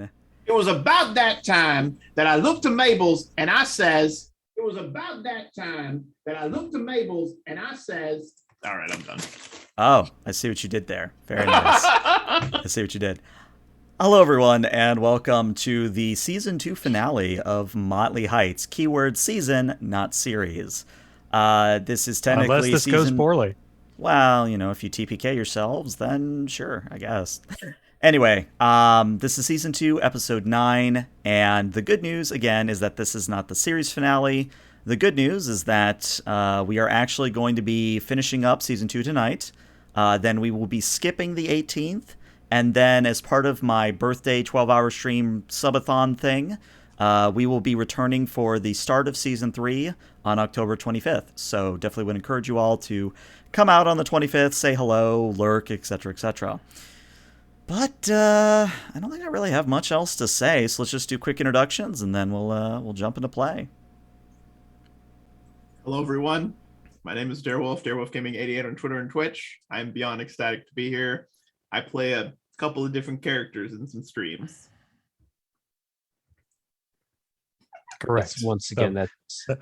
It was about that time that I looked to Mabel's and I says, it was about that time that I looked to Mabel's and I says, all right, I'm done. Oh, I see what you did there. Very nice. I see what you did. Hello, everyone, and welcome to the Season 2 finale of Motley Heights. Keyword season, not series. This is technically Unless this goes poorly. Well, if you TPK yourselves, then sure, I guess. Anyway, this is Season 2, Episode 9, and the good news, again, is that this is not the series finale. The good news is that we are actually going to be finishing up Season 2 tonight. Then we will be skipping the 18th, and then as part of my birthday 12-hour stream subathon thing, we will be returning for the start of Season 3 on October 25th. So definitely would encourage you all to come out on the 25th, say hello, lurk, etc., etc. But I don't think I really have much else to say, so let's just do quick introductions, and then we'll jump into play. Hello, everyone. My name is Darewolf, Darewolf Gaming 88 on Twitter and Twitch. I'm beyond ecstatic to be here. I play a couple of different characters in some streams. Correct. Once again, that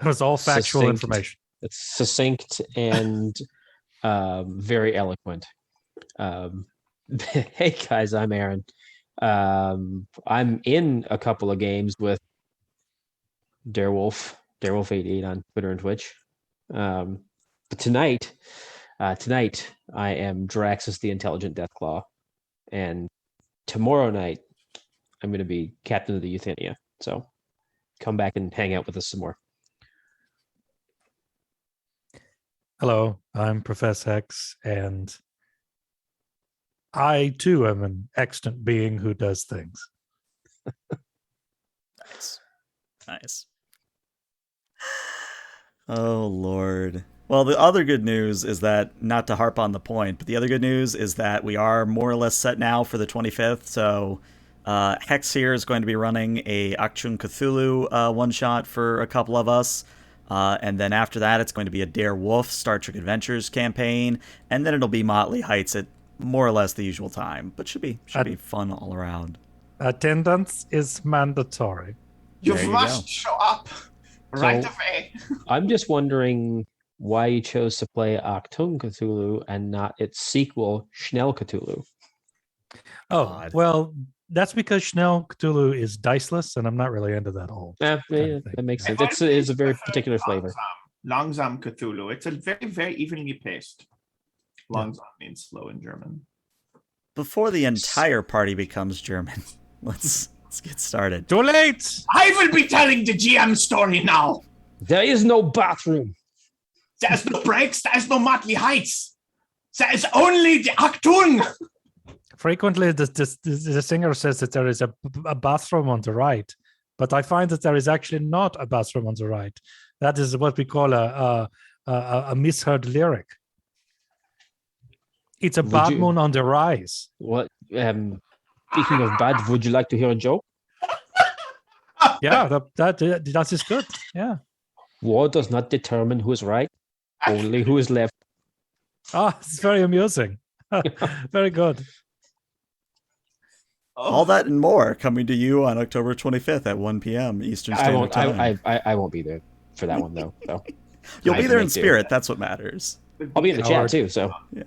was all factual information. It's succinct and very eloquent. Hey guys, I'm Aaron. I'm in a couple of games with Darewolf 88 on Twitter and Twitch. But tonight I am Draxus the Intelligent Deathclaw, and tomorrow night I'm going to be Captain of the Euthania. So come back and hang out with us some more. Hello, I'm Professor X, and I too am an extant being who does things. Nice. Oh, Lord. Well, the other good news is that, not to harp on the point, but the other good news is that we are more or less set now for the 25th, so Hex here is going to be running a Achtung Cthulhu one-shot for a couple of us, and then after that it's going to be a Dare Wolf Star Trek Adventures campaign, and then it'll be Motley Heights at more or less the usual time, but should be fun all around. Attendance is mandatory. You must show up right away. I'm just wondering why you chose to play Achtung Cthulhu and not its sequel, Schnell Cthulhu. Oh, God. Well, that's because Schnell Cthulhu is diceless, and I'm not really into that whole. That makes sense. It's a very particular flavor. Langsam Cthulhu. It's a very, very evenly paced. Langsam means slow in German. Before the entire party becomes German, let's get started. Too late! I will be telling the GM story now. There is no bathroom. There's no breaks. There's no Motley Heights. There is only the Achtung. Frequently, the singer says that there is a bathroom on the right, but I find that there is actually not a bathroom on the right. That is what we call a misheard lyric. It's a bad moon on the rise. What? Speaking of bad, would you like to hear a joke? Yeah, that is good. Yeah. War does not determine who is right, only who is left. It's very amusing. Very good. All that and more coming to you on October 25th at 1 p.m. Eastern Standard Time. I won't be there for that one, though. So. You'll be there in spirit. That's what matters. I'll be in the chat, too. So. Yeah.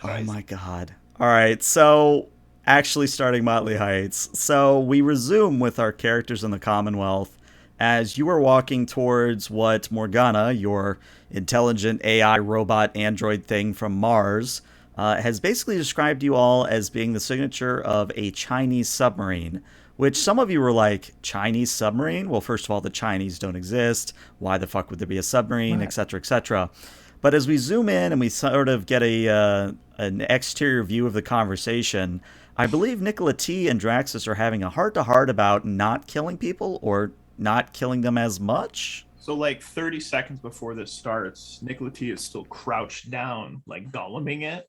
Oh, my God. All right. So, actually starting Motley Heights. So, we resume with our characters in the Commonwealth as you are walking towards what Morgana, your intelligent AI robot android thing from Mars, has basically described you all as being the signature of a Chinese submarine, which some of you were like, Chinese submarine? Well, first of all, the Chinese don't exist. Why the fuck would there be a submarine, etc., etc.? But as we zoom in and we sort of get an exterior view of the conversation, I believe Nicola T and Draxus are having a heart-to-heart about not killing people or not killing them as much. So like 30 seconds before this starts, Nicola T is still crouched down, like goleming it.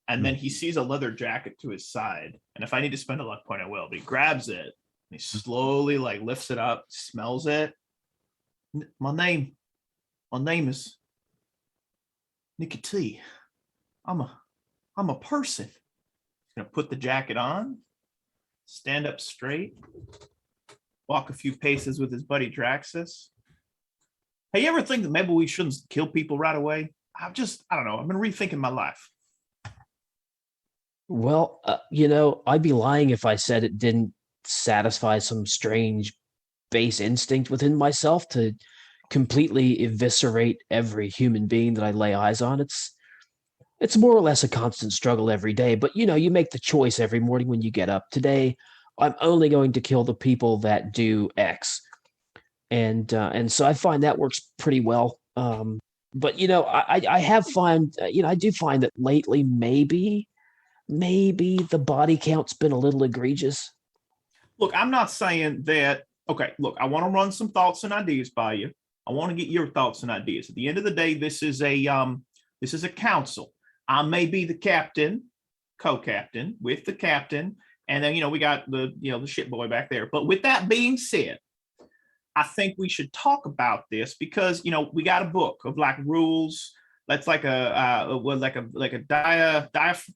And then he sees a leather jacket to his side. And if I need to spend a luck point, I will. But he grabs it and he slowly like lifts it up, smells it. My name is Nicky T. I'm a person. He's gonna put the jacket on, stand up straight, walk a few paces with his buddy Draxus. Hey, you ever think that maybe we shouldn't kill people right away? I don't know. I've been rethinking my life. Well, I'd be lying if I said it didn't satisfy some strange base instinct within myself to completely eviscerate every human being that I lay eyes on. It's more or less a constant struggle every day, but you make the choice every morning when you get up. Today, I'm only going to kill the people that do X, and so I find that works pretty well. But I have find I do find that lately maybe the body count's been a little egregious. Look, I'm not saying that. Okay, look, I want to run some thoughts and ideas by you. I want to get your thoughts and ideas. At the end of the day, this is a council. I may be the captain, co-captain with the captain, and then we got the shit boy back there. But with that being said, I think we should talk about this because we got a book of like rules. That's like a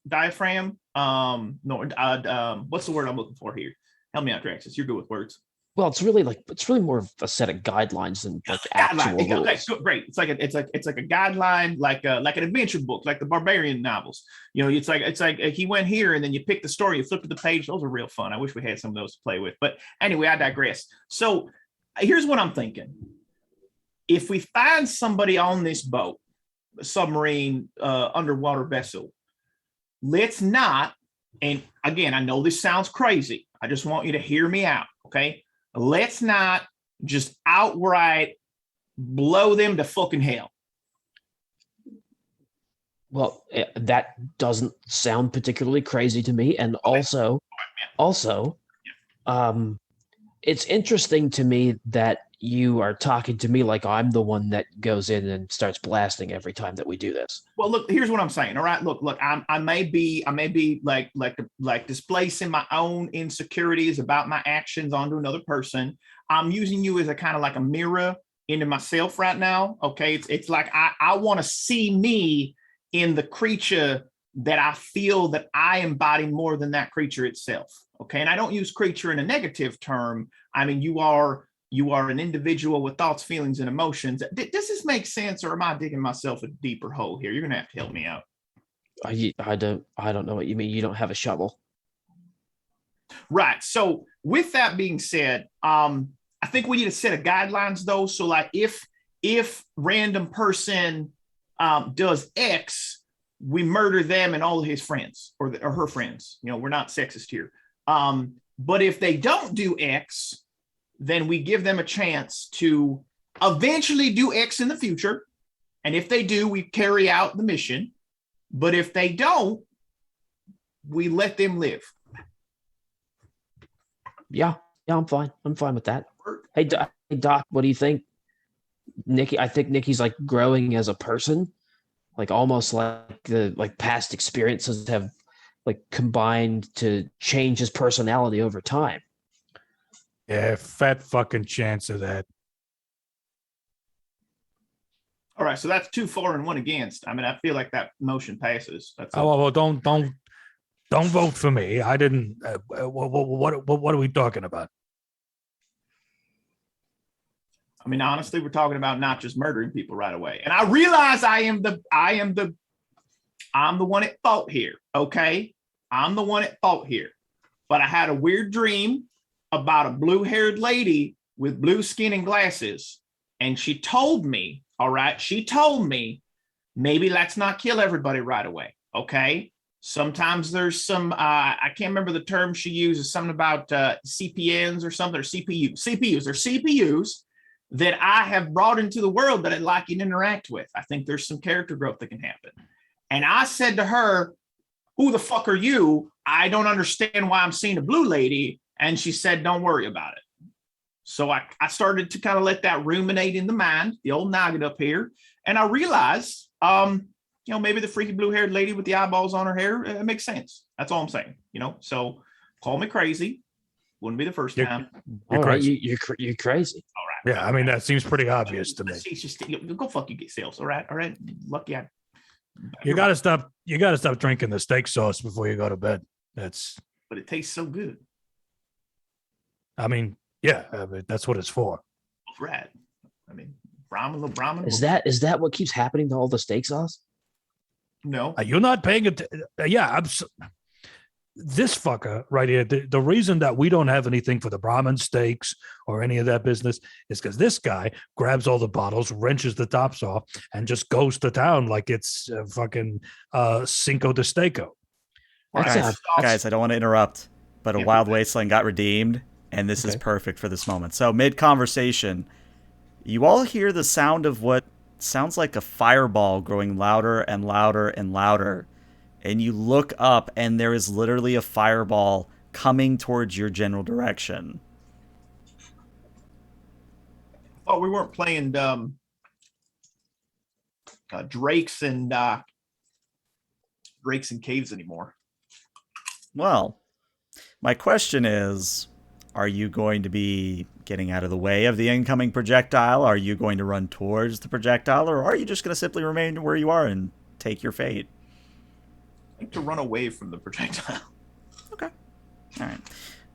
diaphragm. What's the word I'm looking for here? Help me out, Draxus. You're good with words. Well, it's really more of a set of guidelines than like actual rules. Okay, great. It's like a guideline, like an adventure book, like the barbarian novels. It's like he went here and then you pick the story, you flip to the page. Those are real fun. I wish we had some of those to play with. But anyway, I digress. So here's what I'm thinking. If we find somebody on this boat, a submarine, underwater vessel, let's not, and again, I know this sounds crazy. I just want you to hear me out, okay? Let's not just outright blow them to fucking hell. Well, that doesn't sound particularly crazy to me. And also, it's interesting to me that you are talking to me like I'm the one that goes in and starts blasting every time that we do this. Well, look, here's what I'm saying. All right, look, I may be like displacing my own insecurities about my actions onto another person. I'm using you as a kind of like a mirror into myself right now. Okay, it's like I want to see me in the creature that I feel that I embody more than that creature itself. Okay, and I don't use creature in a negative term. I mean, you are an individual with thoughts, feelings, and emotions. Does this make sense, or am I digging myself a deeper hole here? You're gonna have to help me out. I don't know what you mean. You don't have a shovel. Right. So with that being said, I think we need a set of guidelines though. So like if random person does X, we murder them and all of his friends or her friends. We're not sexist here. But if they don't do X, then we give them a chance to eventually do X in the future. And if they do, we carry out the mission. But if they don't, we let them live. Yeah, I'm fine. I'm fine with that. Hey, Doc, what do you think? Nikki, I think Nikki's like growing as a person, like almost like the past experiences have like combined to change his personality over time. Yeah, fat fucking chance of that. All right, so that's 2 for and 1 against. I mean, I feel like that motion passes. That's well, don't vote for me. I didn't. What are we talking about? I mean, honestly, we're talking about not just murdering people right away. And I realize I'm the one at fault here. Okay, I'm the one at fault here. But I had a weird dream about a blue-haired lady with blue skin and glasses, and she told me, all right, maybe let's not kill everybody right away. Okay. Sometimes there's some, I can't remember the term she uses, something about CPNs or something, or CPUs or CPUs that I have brought into the world that I'd like you to interact with. I think there's some character growth that can happen. And I said to her, who the fuck are you? I don't understand why I'm seeing a blue lady. And she said, don't worry about it. So I started to kind of let that ruminate in the mind, the old noggin up here. And I realized, maybe the freaky blue-haired lady with the eyeballs on her hair, it makes sense. That's all I'm saying, So call me crazy. Wouldn't be the first time. You're crazy. You're crazy. All right. Yeah, I mean, that seems pretty obvious to me. It's just, go fuck you, get sales. All right. Lucky I. You gotta stop drinking the steak sauce before you go to bed. But it tastes so good. I mean, yeah, that's what it's for. Rat. I mean, Brahmin. Is that what keeps happening to all the steak sauce? No. Are you not paying it? Yeah, this fucker right here. The reason that we don't have anything for the Brahmin steaks or any of that business is because this guy grabs all the bottles, wrenches the tops off, and just goes to town like it's fucking Cinco de Steco. Guys, I don't want to interrupt, but a Yeah, Wild Wasteland got redeemed, and this is perfect for this moment. So, mid-conversation, you all hear the sound of what sounds like a fireball growing louder and louder and louder. And you look up, and there is literally a fireball coming towards your general direction. Oh, we weren't playing Drakes and Caves anymore. Well, my question is, are you going to be getting out of the way of the incoming projectile? Are you going to run towards the projectile? Or are you just going to simply remain where you are and take your fate? I think to run away from the projectile. Okay. All right.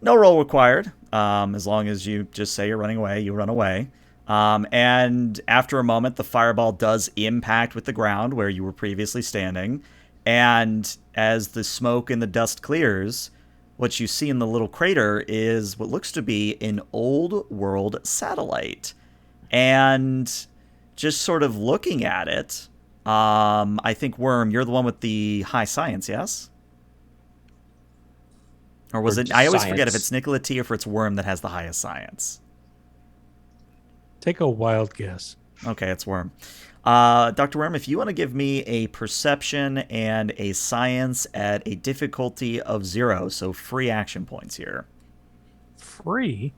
No roll required. As long as you just say you're running away, you run away. And after a moment, the fireball does impact with the ground where you were previously standing. And as the smoke and the dust clears, what you see in the little crater is what looks to be an old world satellite. And just sort of looking at it, I think, Worm, you're the one with the high science, yes? Or was it? I always forget if it's Nicola T or if it's Worm that has the highest science. Take a wild guess. Okay, it's Worm. Dr. Worm, if you want to give me a perception and a science at a difficulty of 0, so free action points here. Free?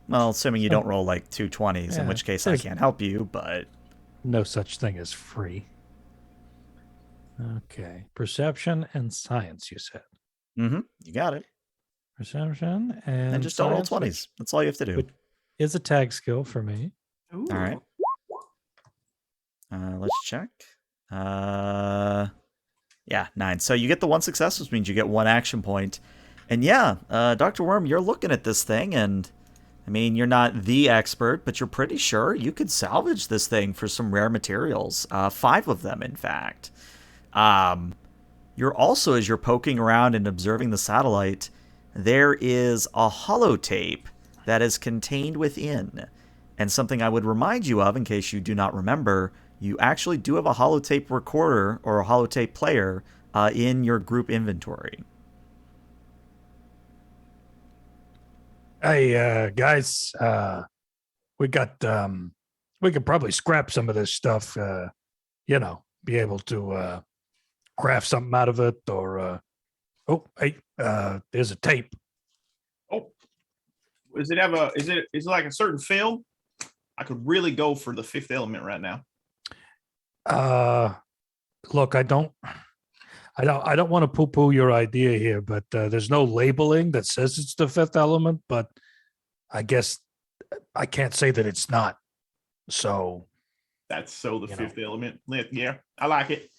Well, assuming you don't roll like 220s, in which case I can't help you, but... No such thing as free. Okay. Perception and science, you said. Mm-hmm. You got it. Perception and just don't roll 20s. That's all you have to do. Is a tag skill for me. Ooh. All right. Let's check. Yeah, 9. So you get the 1 success, which means you get 1 action point. And yeah, Dr. Worm, you're looking at this thing, and I mean, you're not the expert, but you're pretty sure you could salvage this thing for some rare materials. 5 of them, in fact. You're also, as you're poking around and observing the satellite, there is a holotape that is contained within. And something I would remind you of, in case you do not remember, you actually do have a holotape recorder or a holotape player in your group inventory. Hey, guys, we could probably scrap some of this stuff, be able to craft something out of it, or there's a tape. Oh, does it have is it like a certain film? I could really go for the Fifth Element right now. Look, I don't want to poo-poo your idea here, but there's no labeling that says it's the Fifth Element, but I guess I can't say that it's not. So that's the Fifth Element. Yeah, I like it.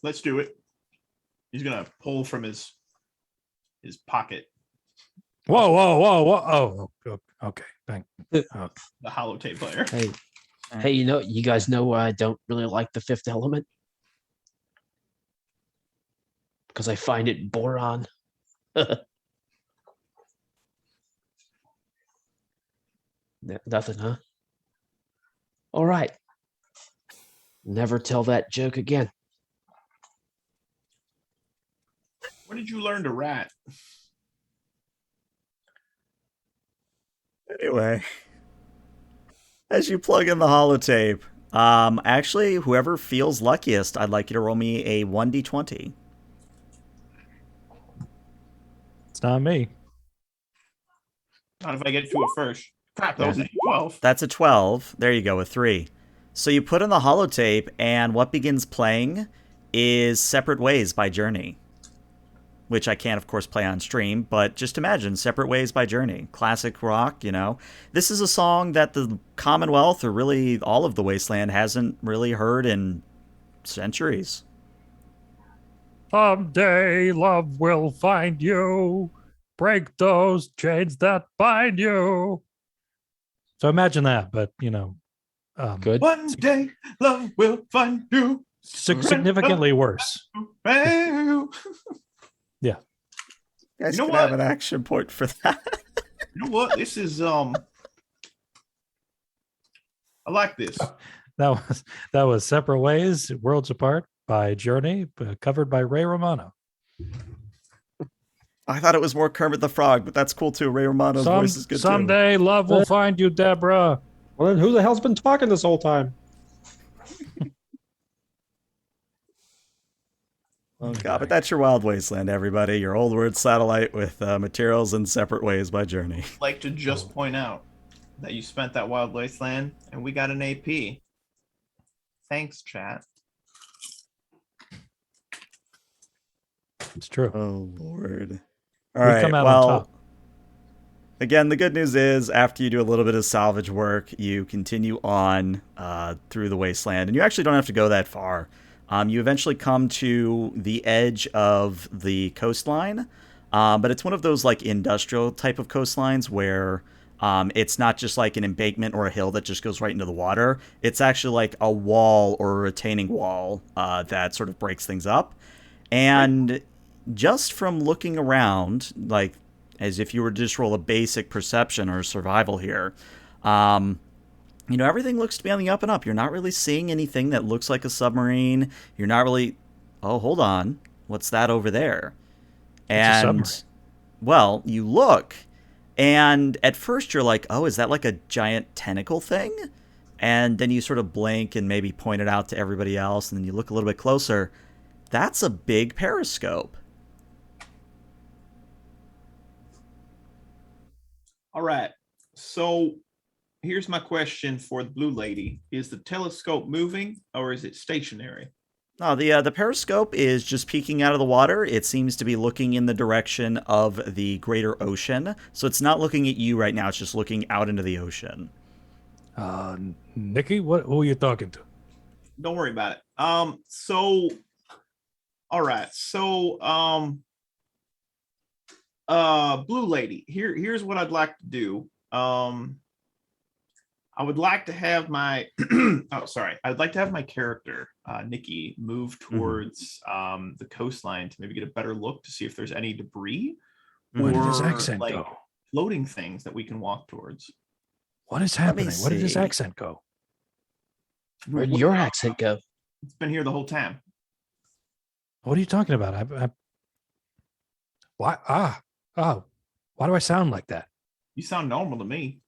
Let's do it. He's gonna pull from his pocket. Whoa! Oh, okay. Thank you. The holotape player. Hey, you guys know why I don't really like the Fifth Element? Because I find it boron. Nothing, huh? All right. Never tell that joke again. Where did you learn to rat? Anyway, as you plug in the holotape, actually, whoever feels luckiest, I'd like you to roll me a 1d20. It's not me. Not if I get to it first. Crap, that was a 12. That's a 12. There you go, a 3. So you put in the holotape, and what begins playing is Separate Ways by Journey, which I can't, of course, play on stream, but just imagine Separate Ways by Journey. Classic rock, This is a song that the Commonwealth, or really all of the Wasteland, hasn't really heard in centuries. Someday love will find you. break those chains that bind you. So imagine that, but Good. One day, love will find you. significantly worse. You Yeah. You guys You know can what? have an action point for that. know what? This is I like this. That was Separate Ways, Worlds Apart by Journey, covered by Ray Romano. I thought it was more Kermit the Frog, but that's cool too. Ray Romano's voice is good too. Someday love will find you, Deborah. Well, then who the hell's been talking this whole time? Oh god, but that's your Wild Wasteland, everybody. Your old word satellite with materials in Separate Ways by Journey. I'd like to just point out that you spent that Wild Wasteland and we got an AP. Thanks, chat. It's true. Oh lord. We All right. come out on Well, top. again, the good news is after you do a little bit of salvage work, you continue on through the wasteland, and you actually don't have to go that far. You eventually come to the edge of the coastline, but it's one of those like industrial type of coastlines where it's not just like an embankment or a hill that just goes right into the water. It's actually like a wall or a retaining wall that sort of breaks things up. And just from looking around, like as if you were to just roll a basic perception or survival here, everything looks to be on the up and up. You're not really seeing anything that looks like a submarine. You're not really... Oh, hold on. What's that over there? It's a submarine. Well, you look, and at first you're like, oh, is that like a giant tentacle thing? And then you sort of blink and maybe point it out to everybody else, and then you look a little bit closer. That's a big periscope. All right. So here's my question for the blue lady. Is the telescope moving or is it stationary? No, the periscope is just peeking out of the water. It seems to be looking in the direction of the greater ocean. So it's not looking at you right now. It's just looking out into the ocean. Nikki, who are you talking to? Don't worry about it. All right. So blue lady, here's what I'd like to do. I would like to have my I'd like to have my character, Nikki, move towards the coastline to maybe get a better look to see if there's any debris Where did his or accent like go? floating things that we can walk towards. What is Let me happening? Where did his see. accent go? Where'd your accent go? It's been here the whole time. What are you talking about? Why? Why do I sound like that? You sound normal to me.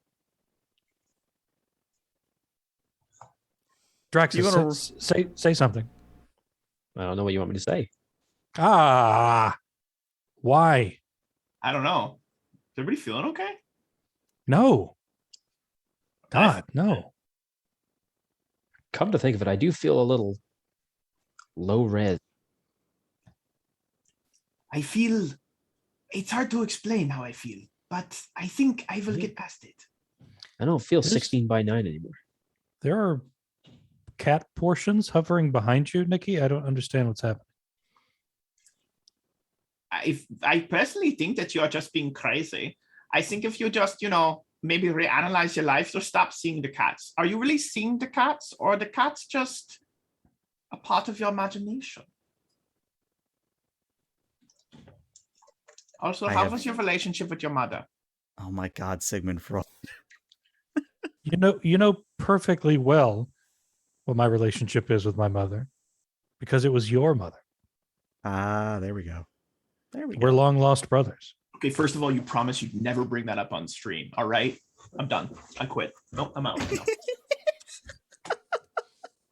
Drax, You wanna- say something. I don't know what you want me to say. Why? I don't know. Is everybody feeling okay? No. God, no. Come to think of it, I do feel a little low res. I feel it's hard to explain how I feel, but I think I will get past it. I don't feel This- 16 by 9 anymore. There are cat portions hovering behind you, Nikki. I don't understand what's happening. I personally think that you are just being crazy. I think if you just, maybe reanalyze your life, so stop seeing the cats. Are you really seeing the cats, or are the cats just a part of your imagination? Also, how was your relationship with your mother? Oh my God, Sigmund Freud. You know perfectly well what my relationship is with my mother, because it was your mother. Ah, there we go. There we go. We're long lost brothers. Okay, first of all, you promise you'd never bring that up on stream. All right, I'm done. I quit. Nope, I'm out. No.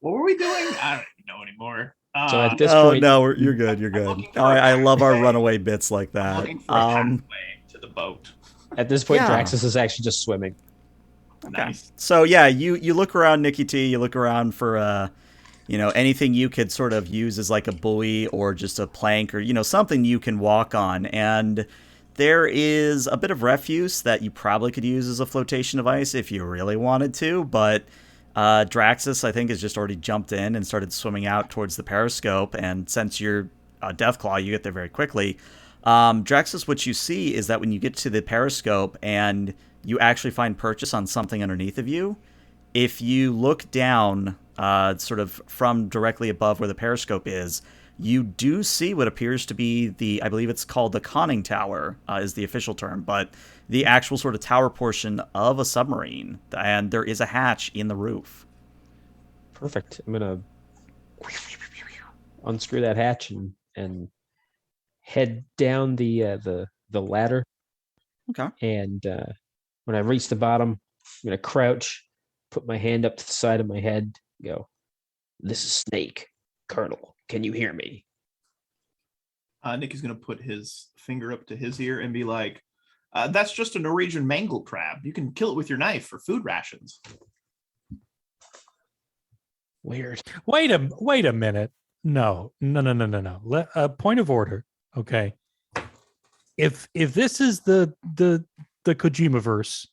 What were we doing? I don't even know anymore. So at this Oh point, no, you're good. You're good. looking for Oh, I a love our pathway. runaway bits like I'm that. looking for a pathway to the boat. at this point, Yeah. Draxus is actually just swimming. Okay. Nice. So yeah, you look around, Nikki T. You look around for anything you could sort of use as like a buoy or just a plank or something you can walk on. And there is a bit of refuse that you probably could use as a flotation device if you really wanted to. But Draxus, I think, has just already jumped in and started swimming out towards the periscope. And since you're Deathclaw, you get there very quickly. Draxus, what you see is that when you get to the periscope and you actually find purchase on something underneath of you, if you look down, sort of from directly above where the periscope is, you do see what appears to be I believe it's called the conning tower, is the official term, but the actual sort of tower portion of a submarine, and there is a hatch in the roof. Perfect. I'm gonna unscrew that hatch and head down the ladder. Okay. And when I reach the bottom, I'm gonna crouch, put my hand up to the side of my head, go, "This is Snake. Colonel, can you hear me?" Nick is going to put his finger up to his ear and be like, that's just a Norwegian mangle crab. You can kill it with your knife for food rations. Weird. Wait a minute. No. Point of order. Okay. If this is the Kojima verse,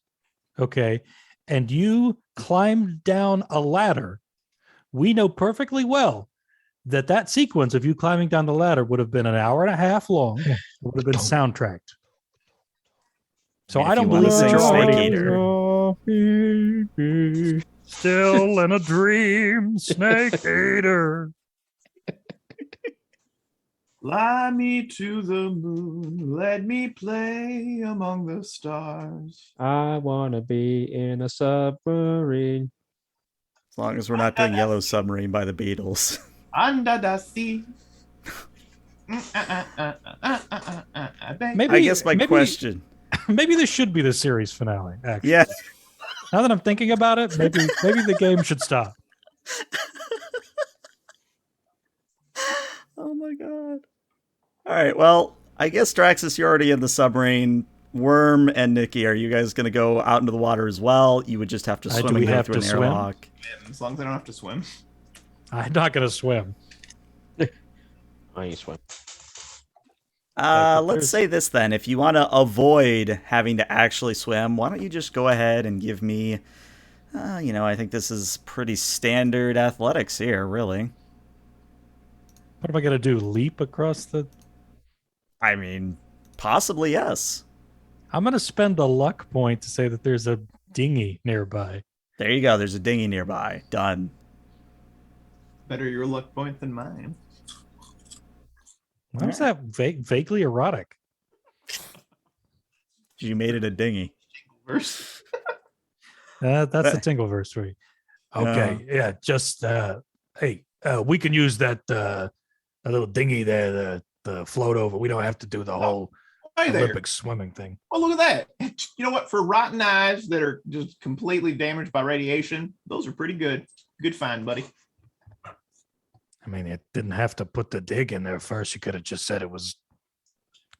okay, and you climbed down a ladder, we know perfectly well that sequence of you climbing down the ladder would have been an hour and a half long. It would have been soundtracked. So I don't believe that you're already still in a dream, Snake Eater. Fly me to the moon, let me play among the stars. I wanna be in a submarine. As long as we're not doing Yellow Submarine by the Beatles. Under the sea. Maybe, I guess maybe, question. Maybe this should be the series finale, actually. Yeah. Now that I'm thinking about it, maybe the game should stop. Oh my god. All right, well, I guess Draxus, you're already in the submarine. Worm and Nikki, are you guys going to go out into the water as well? You would just have to swim and go through an airlock. As long as I don't have to swim. I'm not going to swim. I ain't swim. Let's say this then. If you want to avoid having to actually swim, why don't you just go ahead and give me, I think this is pretty standard athletics here, really. What am I going to do? Leap across the... I mean, possibly, yes. I'm going to spend a luck point to say that there's a dinghy nearby. There you go. There's a dinghy nearby. Done. Better your luck point than mine. Why was that vaguely erotic? You made it a dinghy. Verse. That's the tingle verse for you. Okay, yeah, just hey, we can use that a little dinghy there to float over. We don't have to do the whole Olympic swimming thing. Oh, look at that. You know what? For rotten eyes that are just completely damaged by radiation, those are pretty good. Good find, buddy. I mean, it didn't have to put the dig in there first. You could have just said it was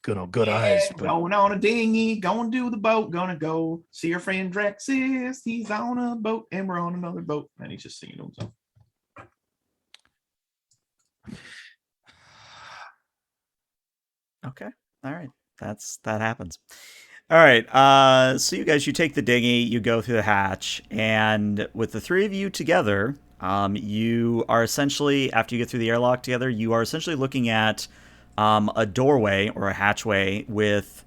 good eyes. But... Going on a dinghy, going to the boat, gonna go see our friend Draxus. He's on a boat, and we're on another boat. And he's just singing to himself. Okay. All right. That happens. All right. So you guys, you take the dinghy, you go through the hatch, and with the three of you together, you are essentially, after you get through the airlock together, you are essentially looking at a doorway or a hatchway with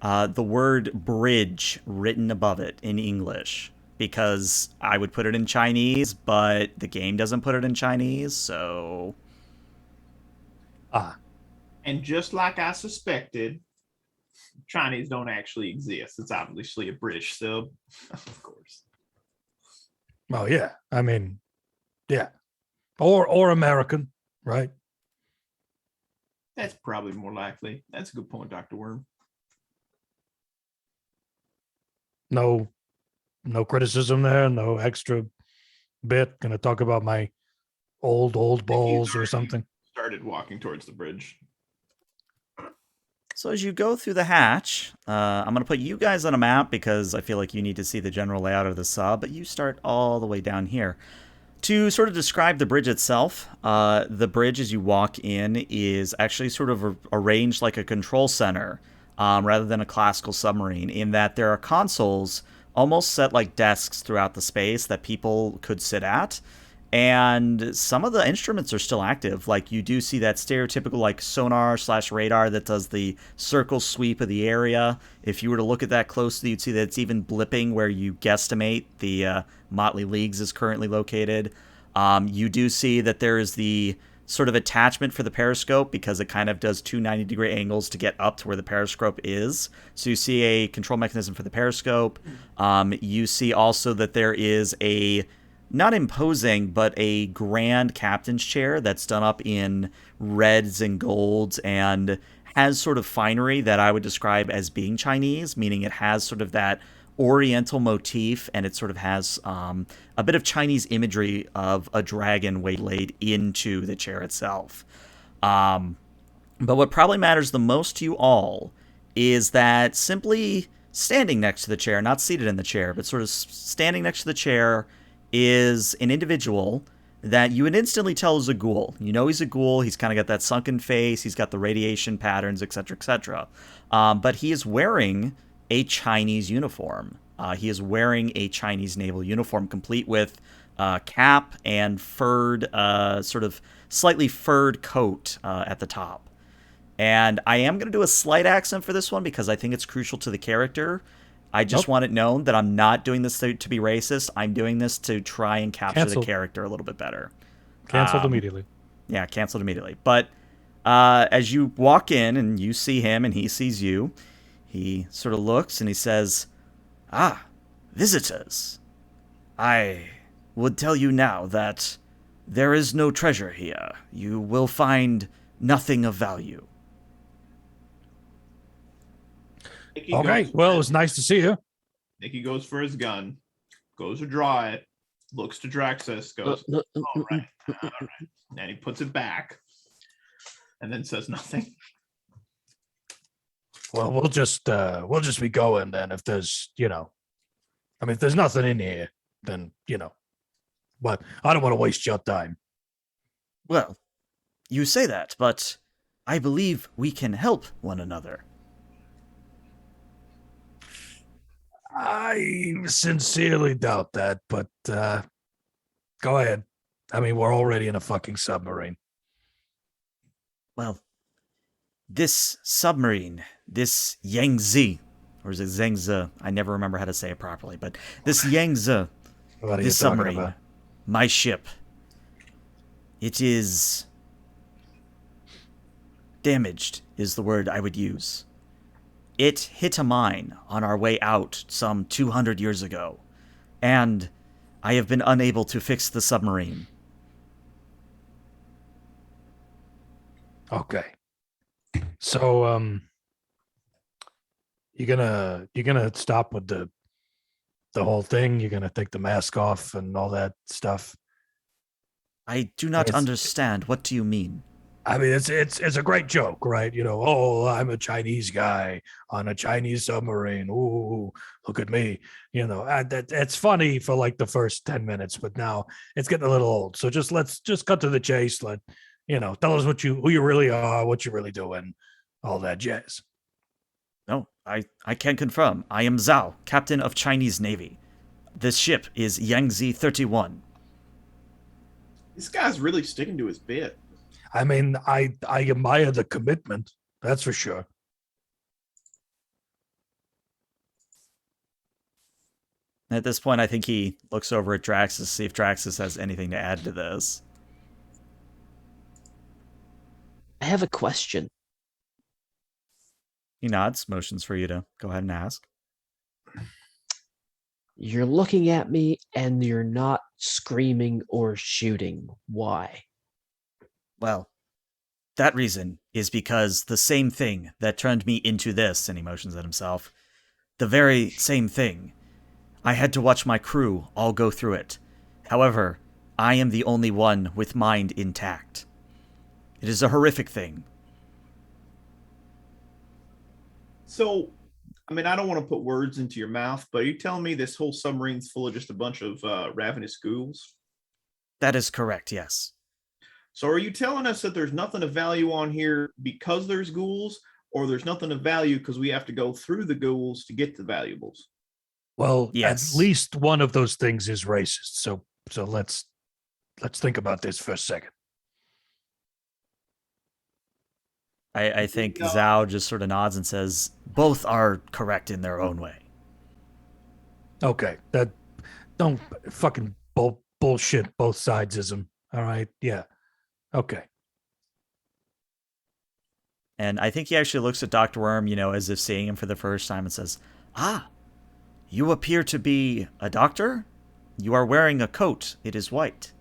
the word bridge written above it in English, because I would put it in Chinese, but the game doesn't put it in Chinese, so... And just like I suspected, Chinese don't actually exist. It's obviously a British sub, of course. Oh, yeah. I mean, yeah. Or American, right? That's probably more likely. That's a good point, Dr. Worm. No criticism there. No extra bit. Gonna talk about my old balls or something. Started walking towards the bridge. So as you go through the hatch, I'm going to put you guys on a map because I feel like you need to see the general layout of the sub, but you start all the way down here. To sort of describe the bridge itself, the bridge as you walk in is actually sort of arranged like a control center rather than a classical submarine, in that there are consoles almost set like desks throughout the space that people could sit at. And some of the instruments are still active. Like you do see that stereotypical like sonar/radar that does the circle sweep of the area. If you were to look at that closely, you'd see that it's even blipping where you guesstimate the Motley Leagues is currently located. You do see that there is the sort of attachment for the periscope because it kind of does two 90-degree angles to get up to where the periscope is. So you see a control mechanism for the periscope. You see also that there is a not imposing, but a grand captain's chair that's done up in reds and golds and has sort of finery that I would describe as being Chinese, meaning it has sort of that oriental motif and it sort of has a bit of Chinese imagery of a dragon waylaid into the chair itself. But what probably matters the most to you all is that simply standing next to the chair, not seated in the chair, but sort of standing next to the chair, is an individual that you would instantly tell is a ghoul. You know he's a ghoul. He's kind of got that sunken face. He's got the radiation patterns, etc., etc. But he is wearing a Chinese uniform. He is wearing a Chinese naval uniform, complete with cap and furred, sort of slightly furred coat at the top. And I am going to do a slight accent for this one because I think it's crucial to the character. I just want it known that I'm not doing this to be racist. I'm doing this to try and capture the character a little bit better. Canceled immediately. Yeah, canceled immediately. But as you walk in and you see him and he sees you, he sort of looks and he says, "Ah, visitors. I would tell you now that there is no treasure here. You will find nothing of value." Okay, well, it was nice to see you. Nicky goes for his gun, goes to draw it, looks to Draxus, goes, all right. And he puts it back and then says nothing. Well, we'll just be going then. If there's, if there's nothing in here, then, but I don't want to waste your time. Well, you say that, but I believe we can help one another. I sincerely doubt that, but go ahead. I mean, we're already in a fucking submarine. Well, this submarine, this Yangtze, or is it Zhengzi? I never remember how to say it properly, but this Yangtze, this submarine, about? My ship, it is damaged, is the word I would use. It hit a mine on our way out some 200 years ago, and I have been unable to fix the submarine. Okay. So, you're gonna stop with the whole thing? You're gonna take the mask off and all that stuff? I do not understand. What do you mean? I mean, it's a great joke, right? Oh, I'm a Chinese guy on a Chinese submarine. Ooh, look at me. It's funny for like the first 10 minutes, but now it's getting a little old. So let's cut to the chase. Tell us who you really are, what you're really doing, all that jazz. No, I can confirm. I am Zao, captain of Chinese Navy. This ship is Yangtze 31. This guy's really sticking to his bit. I mean, I admire the commitment. That's for sure. At this point, I think he looks over at Draxus to see if Draxus has anything to add to this. I have a question. He nods, motions for you to go ahead and ask. You're looking at me and you're not screaming or shooting. Why? Well, that reason is because the same thing that turned me into this, and he motions at himself, the very same thing. I had to watch my crew all go through it. However, I am the only one with mind intact. It is a horrific thing. So, I mean, I don't want to put words into your mouth, but are you telling me this whole submarine's full of just a bunch of ravenous ghouls? That is correct, yes. So are you telling us that there's nothing of value on here because there's ghouls, or there's nothing of value because we have to go through the ghouls to get the valuables? Well, yes. At least one of those things is racist. So let's let's think about this for a second. I think No. Zao just sort of nods and says, both are correct in their own way. Okay, that don't fucking bullshit both sidesism. All right, yeah, okay. And I think he actually looks at Dr. Worm, as if seeing him for the first time and says, you appear to be a doctor? You are wearing a coat. It is white.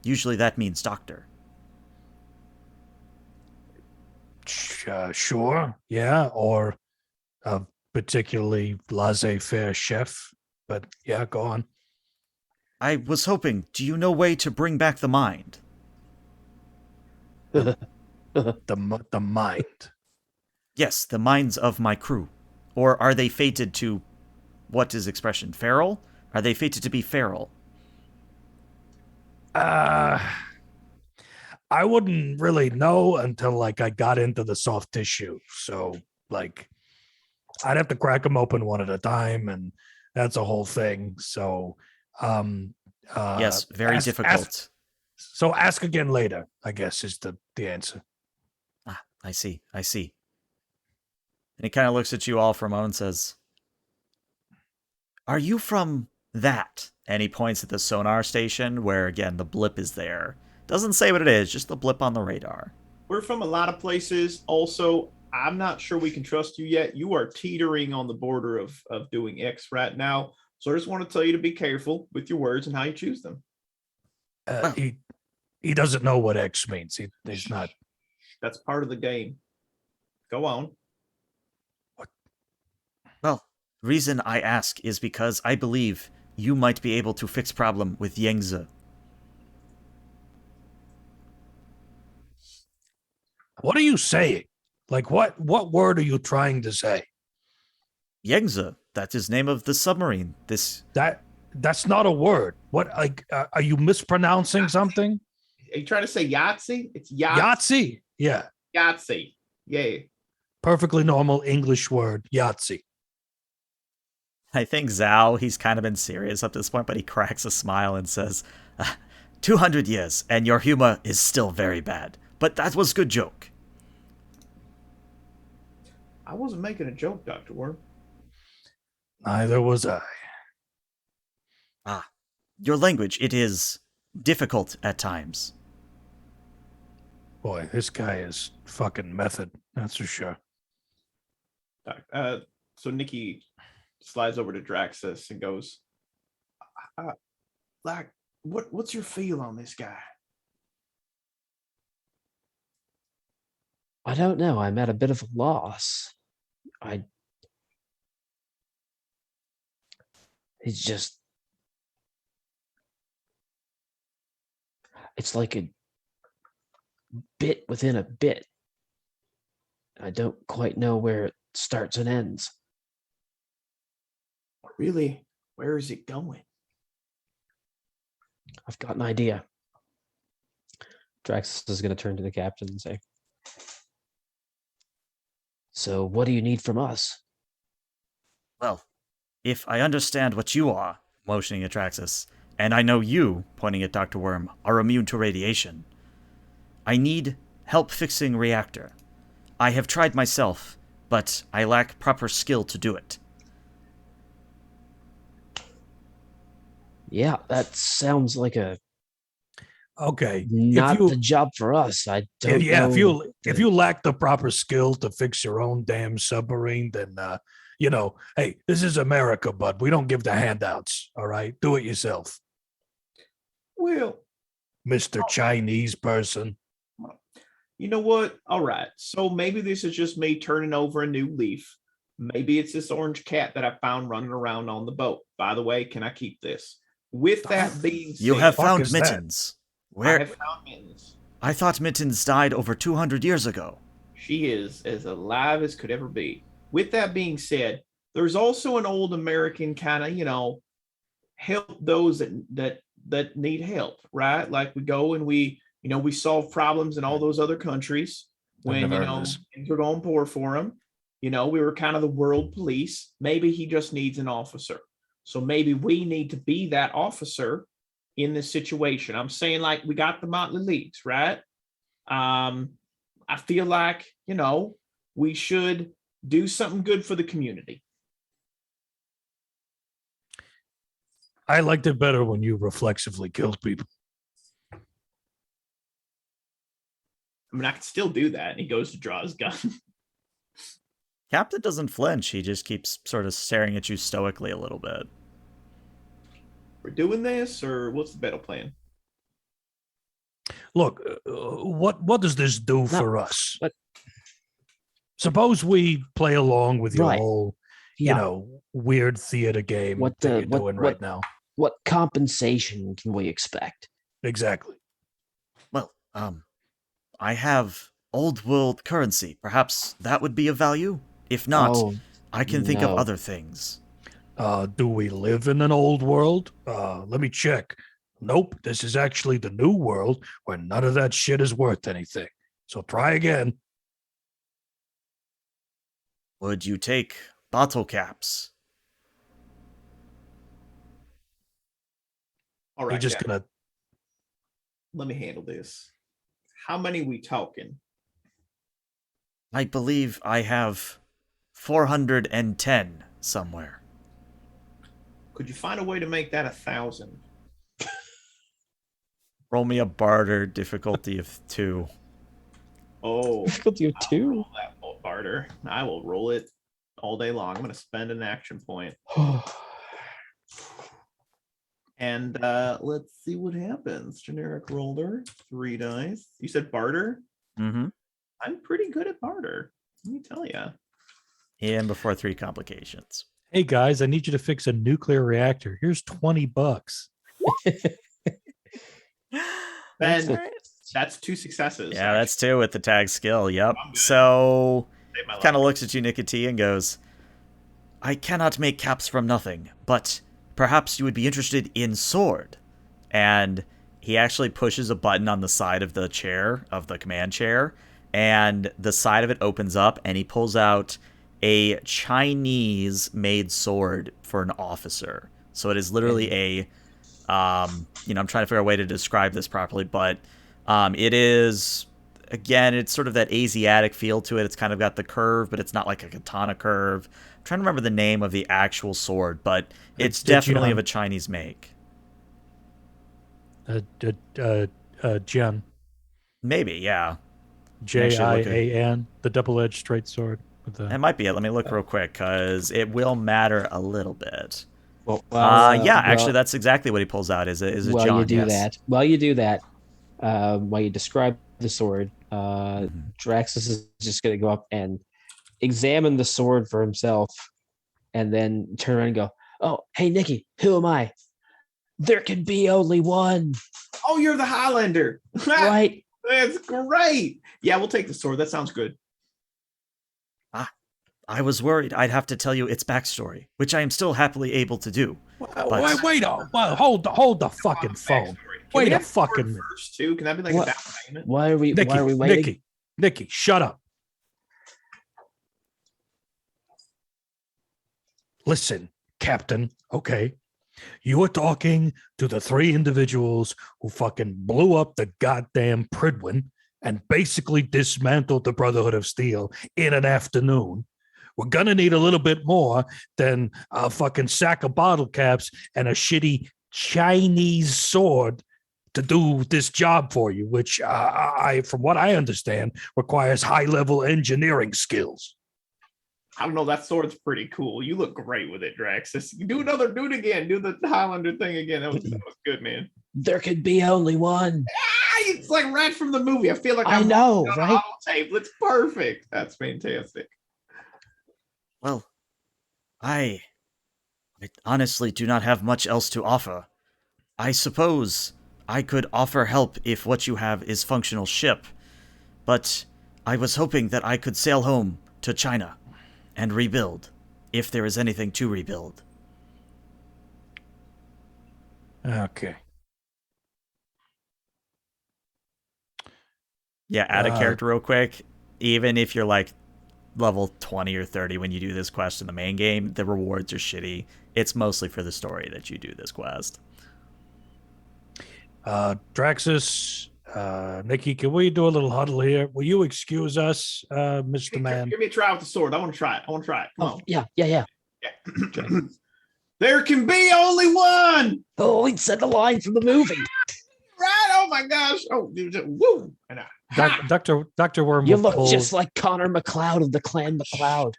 Usually that means doctor. Sure, yeah, or a particularly laissez-faire chef, but yeah, go on. I was hoping, do you know way to bring back the mind? The mind. Yes, the minds of my crew. Or are they fated to, what is expression, feral? Are they fated to be feral? I wouldn't really know until like I got into the soft tissue. So like I'd have to crack them open one at a time, and that's a whole thing. So Yes, very difficult. So ask again later, I guess, is the answer. I see. And he kind of looks at you all for a moment and says, are you from that? And he points at the sonar station where, again, the blip is there. Doesn't say what it is, just the blip on the radar. We're from a lot of places. Also, I'm not sure we can trust you yet. You are teetering on the border of doing X right now. So I just want to tell you to be careful with your words and how you choose them. He doesn't know what X means. He's not. That's part of the game. Go on. Well, reason I ask is because I believe you might be able to fix problem with Yangtze. What are you saying? Like what word are you trying to say? Yangtze, that is name of the submarine. That's not a word. What, like, are you mispronouncing something? Are you trying to say Yahtzee? It's Yahtzee. Yeah. Yahtzee. Yeah. Perfectly normal English word, Yahtzee. I think Zao, he's kind of been serious up to this point, but he cracks a smile and says, 200 years, and your humor is still very bad. But that was good joke. I wasn't making a joke, Dr. Worm. Neither was I. Your language, it is difficult at times. Boy, this guy is fucking method. That's for sure. So Nikki slides over to Draxus and goes, what's your feel on this guy? I don't know. I'm at a bit of a loss. It's like a bit within a bit. I don't quite know where it starts and ends. Really? Where is it going? I've got an idea. Drax is going to turn to the captain and say, so what do you need from us? Well, if I understand what you are, motioning at Traxxas, and I know you, pointing at Dr. Worm, are immune to radiation, I need help fixing Reactor. I have tried myself, but I lack proper skill to do it. Yeah, that sounds like a Okay. not the job for us. I don't know. If you lack the proper skill to fix your own damn submarine, then hey, this is America, bud. We don't give the handouts. All right, do it yourself, Well, Mr. Chinese person. you know what? All right. So maybe this is just me turning over a new leaf. Maybe it's this orange cat that I found running around on the boat. By the way, can I keep this? With that being said, You have fuck found is that? Mittens. I Where? have found Mittens. I thought Mittens died over 200 years ago. She is as alive as could ever be. With that being said, there's also an old American kind of, help those that need help, right? Like we go and we solve problems in all those other countries when, things are going poor for them. We were kind of the world police. Maybe he just needs an officer. So maybe we need to be that officer in this situation. I'm saying, like, we got the Motley leaks, right? I feel like, we should do something good for the community. I liked it better when you reflexively killed people. I mean, I could still do that. And he goes to draw his gun. Captain doesn't flinch. He just keeps sort of staring at you stoically a little bit. We're doing this, or what's the battle plan? Look, what does this do for us? But suppose we play along with your Right. whole, Yeah. weird theater game What that the- you're doing right now. what compensation can we expect? Exactly. Well, I have old world currency. Perhaps that would be of value? If not, Oh, I can think of no. other things. Do we live in an old world? Let me check. Nope, this is actually the new world where none of that shit is worth anything. So try again. Would you take bottle caps? All You're right, just Jack, gonna. let me handle this. How many we talking? I believe I have 410 somewhere. Could you find a way to make that 1,000? Roll me a barter difficulty of 2. Oh, Difficulty of I'll 2? roll that barter. I will roll it all day long. I'm going to spend an action point. And let's see what happens. Generic roller, 3 dice. You said barter? Mm-hmm. I'm pretty good at barter. Let me tell you. And before 3 complications. Hey guys, I need you to fix a nuclear reactor. Here's $20. Ben, that's 2 successes. Yeah, that's 2 with the tag skill. Yep. I'm good. So Save my kind of life. looks at you, Nicotine, and goes, I cannot make caps from nothing, but perhaps you would be interested in sword. And he actually pushes a button on the side of the chair, of the command chair, and the side of it opens up, and he pulls out a Chinese-made sword for an officer. So it is literally a, I'm trying to figure out a way to describe this properly, but it is, again, it's sort of that Asiatic feel to it. It's kind of got the curve, but it's not like a katana curve. I'm trying to remember the name of the actual sword, but it's definitely of a Chinese make. Jian. Maybe, yeah. Jian, the double-edged straight sword. With the, That might be it. Let me look real quick, because it will matter a little bit. Well, actually, that's exactly what he pulls out. Is a while John, you do yes. that, while you describe the sword, Draxus is just going to go up and examine the sword for himself, and then turn around and go, "Oh, hey, Nikki, who am I? There can be only one." Oh, you're the Highlander. Right? That's great. Yeah, we'll take the sword. That sounds good. I was worried I'd have to tell you its backstory, which I am still happily able to do. wait, hold the fucking phone. Wait a fucking minute. First, too. Can that be like What? a down payment? Why are we waiting? Nikki, shut up. Listen, Captain, okay. You were talking to the 3 individuals who fucking blew up the goddamn Pridwin and basically dismantled the Brotherhood of Steel in an afternoon. We're gonna need a little bit more than a fucking sack of bottle caps and a shitty Chinese sword to do this job for you, which from what I understand, requires high-level engineering skills. I don't know. That sword's pretty cool. You look great with it, Drax. Do it again. Do the Highlander thing again. That was good, man. There could be only one. It's like right from the movie. I feel like I know, on a right? holotape. It's perfect. That's fantastic. Well, I honestly do not have much else to offer. I suppose I could offer help if what you have is functional ship, but I was hoping that I could sail home to China and rebuild, if there is anything to rebuild. Okay. Yeah, add a character real quick. Even if you're like level 20 or 30 when you do this quest in the main game, the rewards are shitty. It's mostly for the story that you do this quest. Draxus, Nikki, can we do a little huddle here? Will you excuse us, Mr. Man? Give me a try with the sword. I want to try it. Come Oh, on. yeah. There can be only one. Oh, he said the line from the movie. Right? Oh my gosh. Oh, woo. And Dr. Worm You will look pull, just like Connor McLeod of the Clan McLeod.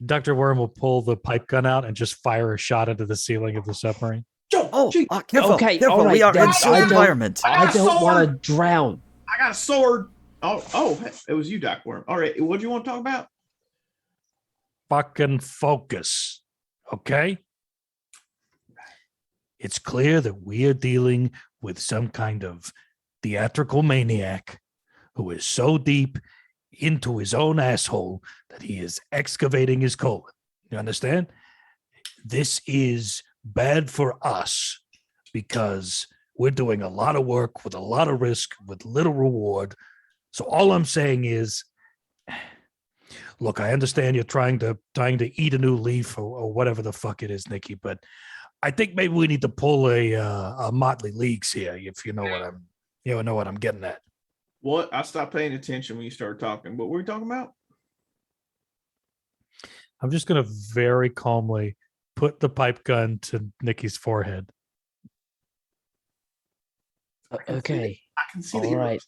Dr. Worm will pull the pipe gun out and just fire a shot into the ceiling of the submarine. Oh, Gee, careful, Okay, careful. all right, We are then in sewer I don't- environment. I don't want to drown. I got a sword. Oh, it was you, Doc Worm. All right. What do you want to talk about? Fucking focus. Okay? It's clear that we are dealing with some kind of theatrical maniac who is so deep into his own asshole that he is excavating his colon. You understand? This is bad for us because we're doing a lot of work with a lot of risk with little reward. So all I'm saying is, look, I understand you're trying to eat a new leaf or whatever the fuck it is, Nikki, but I think maybe we need to pull a Motley Leagues here, if you know what I'm getting at. What? I stopped paying attention when you started talking. What were we talking about? I'm just gonna very calmly put the pipe gun to Nikki's forehead. Okay. I can see All that you're right.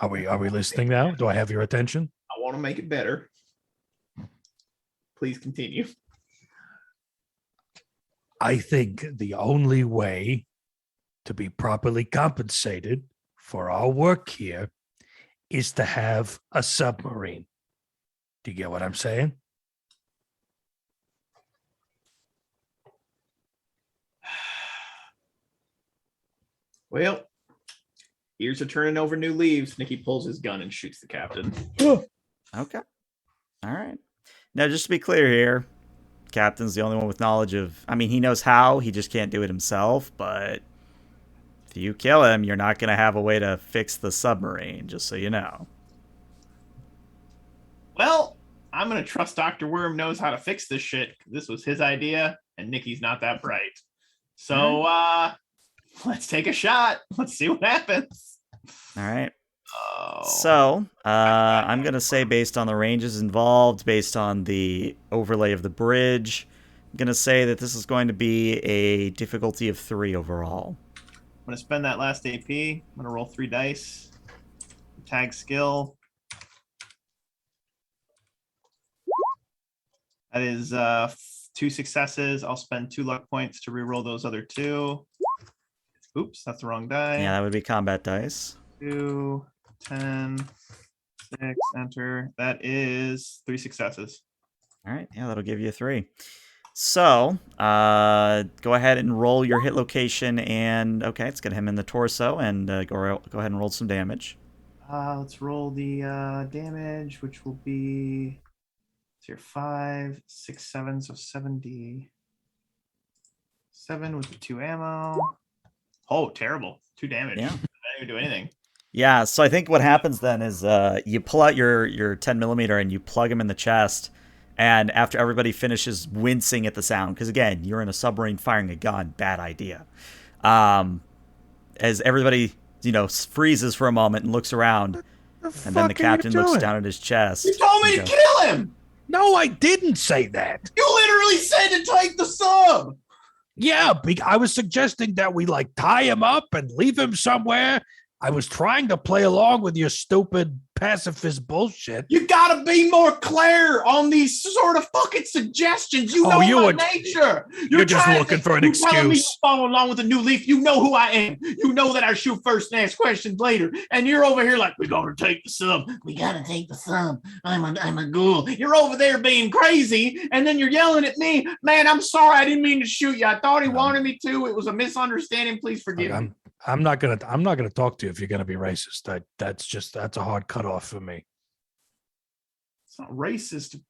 upset. Are we listening now? Do I have your attention? I want to make it better. Please continue. I think the only way to be properly compensated for our work here is to have a submarine. Do you get what I'm saying? Well, here's to turning over new leaves. Nikki pulls his gun and shoots the captain. Okay. All right. Now, just to be clear here, Captain's the only one with knowledge of... I mean, he knows how. He just can't do it himself. But if you kill him, you're not going to have a way to fix the submarine, just so you know. Well, I'm going to trust Dr. Worm knows how to fix this shit. This was his idea, and Nikki's not that bright. So, let's take a shot. Let's see what happens. All right. Oh. So, I'm going to say based on the ranges involved, based on the overlay of the bridge, I'm going to say that this is going to be a difficulty of 3 overall. I'm going to spend that last AP. I'm going to roll 3 dice. Tag skill. That is 2 successes. I'll spend 2 luck points to reroll those other 2. Oops, that's the wrong die. Yeah, that would be combat dice. 2, 10, 6, enter. That is 3 successes. All right, yeah, that'll give you a 3. So, go ahead and roll your hit location, and okay, it's gonna hit him in the torso, and go ahead and roll some damage. Let's roll the damage, which will be here 5, 6, 7, so 70. 7 with the 2 ammo. Oh, terrible! 2 damage. Yeah. I didn't even do anything. Yeah, so I think what happens then is you pull out your 10mm and you plug him in the chest, and after everybody finishes wincing at the sound, because again, you're in a submarine firing a gun, bad idea. As everybody, freezes for a moment and looks around, and then the captain looks down at his chest. You told me to kill him! No, I didn't say that. You literally said to take the sub! Yeah, I was suggesting that we tie him up and leave him somewhere. I was trying to play along with your stupid pacifist bullshit. You gotta be more clear on these sort of fucking suggestions. You know my nature. You're just looking for an excuse. Telling me to follow along with the new leaf. You know who I am. You know that I shoot first and ask questions later. And you're over here like, we gotta take the sub. We gotta take the sub. I'm a ghoul. You're over there being crazy, and then you're yelling at me. Man, I'm sorry. I didn't mean to shoot you. I thought he wanted me to. It was a misunderstanding. Please forgive me. I'm not gonna talk to you if you're gonna be racist. That's a hard cutoff for me. It's not racist.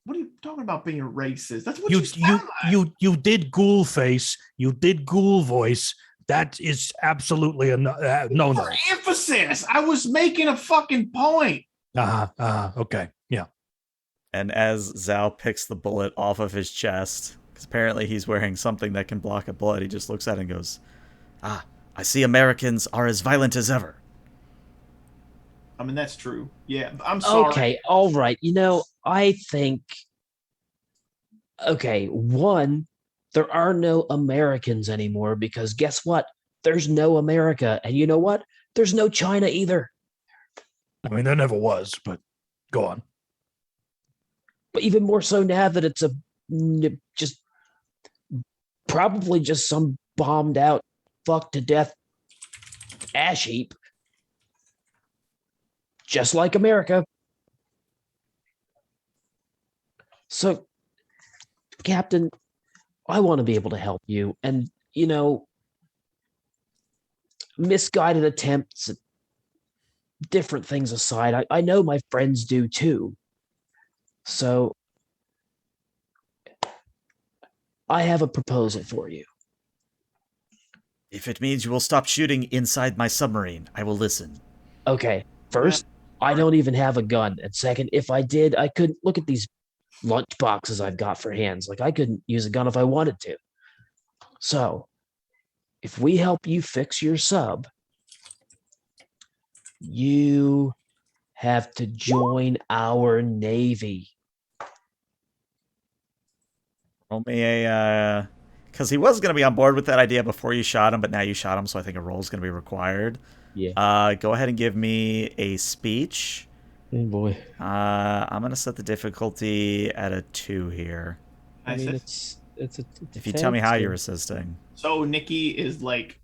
What are you talking about being racist? That's what you did ghoul face. You did ghoul voice. That is absolutely a no. For emphasis, I was making a fucking point. Okay. Yeah. And as Zao picks the bullet off of his chest, because apparently he's wearing something that can block a bullet, he just looks at it and goes, I see Americans are as violent as ever. I mean, that's true. Yeah, I'm sorry. Okay, all right. I think. Okay, one, there are no Americans anymore because guess what? There's no America. And you know what? There's no China either. I mean, there never was, but go on. But even more so now that it's just probably just some bombed out, fucked to death ash heap. Just like America. So, Captain, I want to be able to help you. And, misguided attempts at different things aside, I know my friends do too. So, I have a proposal for you. If it means you will stop shooting inside my submarine, I will listen. Okay, first, I don't even have a gun. And second, if I did, I couldn't look at these lunch boxes I've got for hands. Like, I couldn't use a gun if I wanted to. So, if we help you fix your sub, you have to join our Navy. Roll me a... Because he was going to be on board with that idea before you shot him, but now you shot him, so I think a roll is going to be required. Yeah. Go ahead and give me a speech. Oh boy. I'm going to set the difficulty at a 2 here. I mean, it's a if you tell me how you're assisting. So Nikki is like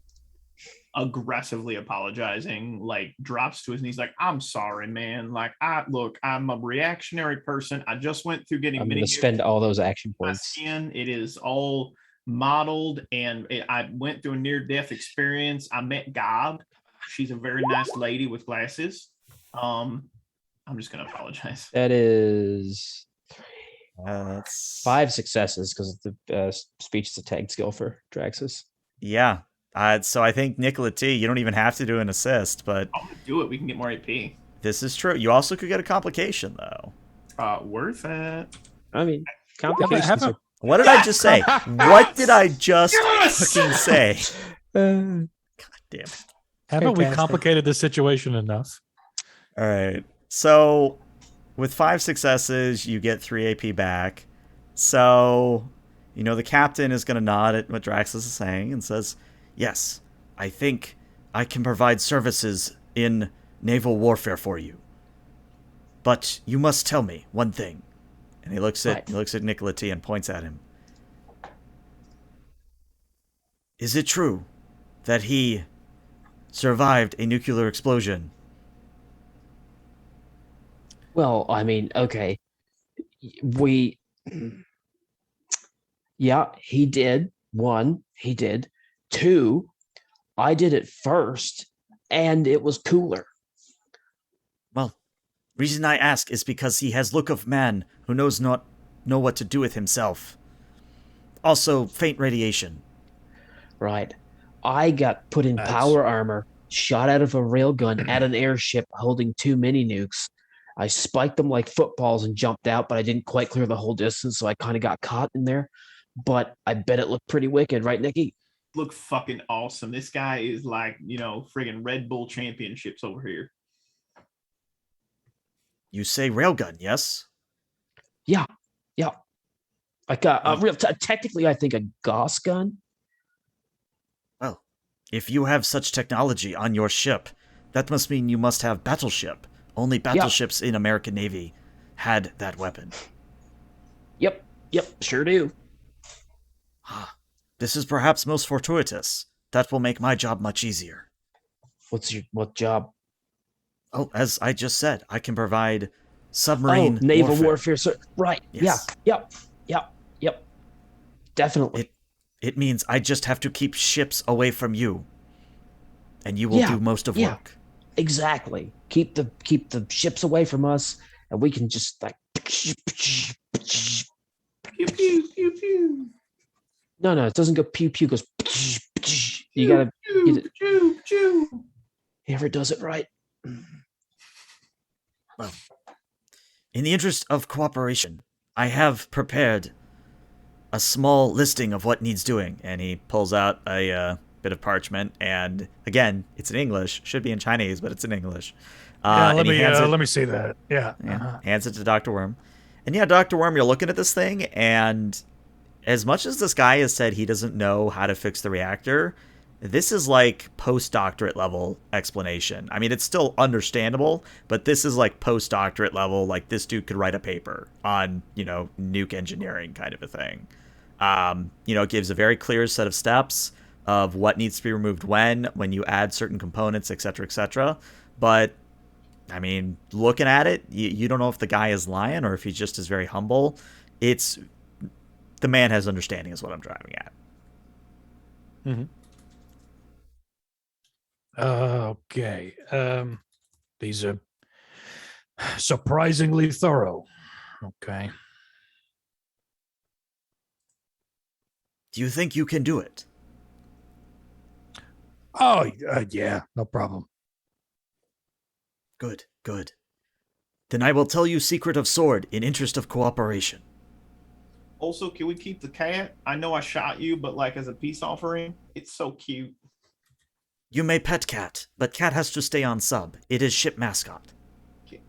aggressively apologizing, like drops to his knees, like, I'm sorry, man. Like, I'm a reactionary person. I just went through getting I'm going to spend all those action my points. skin. It is all modeled, and I went through a near-death experience. I met God. She's a very nice lady with glasses. I'm just going to apologize. That is That's 5 successes because the speech is a tag skill for Draxus. Yeah. So I think, Nicola T, you don't even have to do an assist, but... I'm going to do it. We can get more AP. This is true. You also could get a complication, though. Worth it. I mean, complications are... What did I just say? What did I just fucking say? God damn it. Haven't we complicated the situation enough? All right. So, with 5 successes, you get 3 AP back. So, the captain is going to nod at what Draxus is saying and says, yes, I think I can provide services in naval warfare for you. But you must tell me one thing. And he looks at Nicola T and points at him. Is it true that he survived a nuclear explosion? Well, I mean, okay. Yeah, he did. 1, he did. 2, I did it first, and it was cooler. Well, reason I ask is because he has look of man who knows not know what to do with himself. Also, faint radiation. Right. I got put in power armor, shot out of a railgun at an airship holding 2 mini nukes. I spiked them like footballs and jumped out, but I didn't quite clear the whole distance, so I kind of got caught in there. But I bet it looked pretty wicked, right, Nikki? Look fucking awesome. This guy is like, friggin' Red Bull championships over here. You say railgun, yes? Yeah. Like technically, I think a Gauss gun. Well, if you have such technology on your ship, that must mean you must have battleship. Only battleships in American Navy had that weapon. Yep, sure do. This is perhaps most fortuitous. That will make my job much easier. What job? Oh, as I just said, I can provide submarine naval warfare. Right. Yes. Yeah. Yep. Definitely. It means I just have to keep ships away from you. And you will do most of work. Exactly. Keep the ships away from us, and we can just like Pew, pew, pew, pew. No, it doesn't go pew pew, it goes you gotta he never does it right. Well, in the interest of cooperation, I have prepared a small listing of what needs doing, and he pulls out a bit of parchment, and again, it's in English. Should be in Chinese, but it's in English. Yeah, And he hands it, let me see that. Yeah. hands it to Dr. Worm. And yeah, Dr. Worm, you're looking at this thing, and as much as this guy has said he doesn't know how to fix the reactor, this is like postdoctorate level explanation. I mean, it's still understandable, but this is like postdoctorate level. Like, this dude could write a paper on, nuke engineering kind of a thing. It gives a very clear set of steps of what needs to be removed when you add certain components, etc., etc. But I mean, looking at it, you don't know if the guy is lying or if he just is very humble. The man has understanding is what I'm driving at. Mm-hmm. Okay. These are surprisingly thorough. Okay. Do you think you can do it? Oh, yeah, no problem. Good, good. Then I will tell you secret of sword in interest of cooperation. Also, can we keep the cat? I know I shot you, but like as a peace offering, it's so cute. You may pet cat, but cat has to stay on sub. It is ship mascot.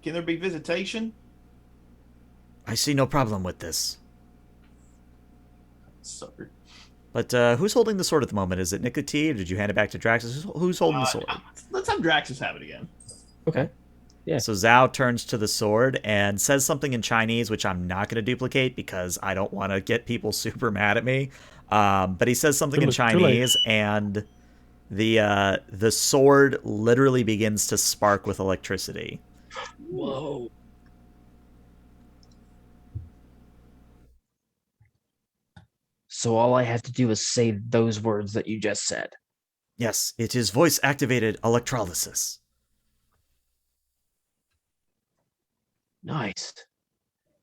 Can there be visitation? I see no problem with this. Sucker. But who's holding the sword at the moment? Is it Nick T, or did you hand it back to Draxus? Who's holding the sword? Let's have Draxus have it again. Okay. Yeah. So Zao turns to the sword and says something in Chinese, which I'm not going to duplicate because I don't want to get people super mad at me. But he says something in Chinese, and the sword literally begins to spark with electricity. Whoa. So all I have to do is say those words that you just said. Yes, it is voice-activated electrolysis. Nice.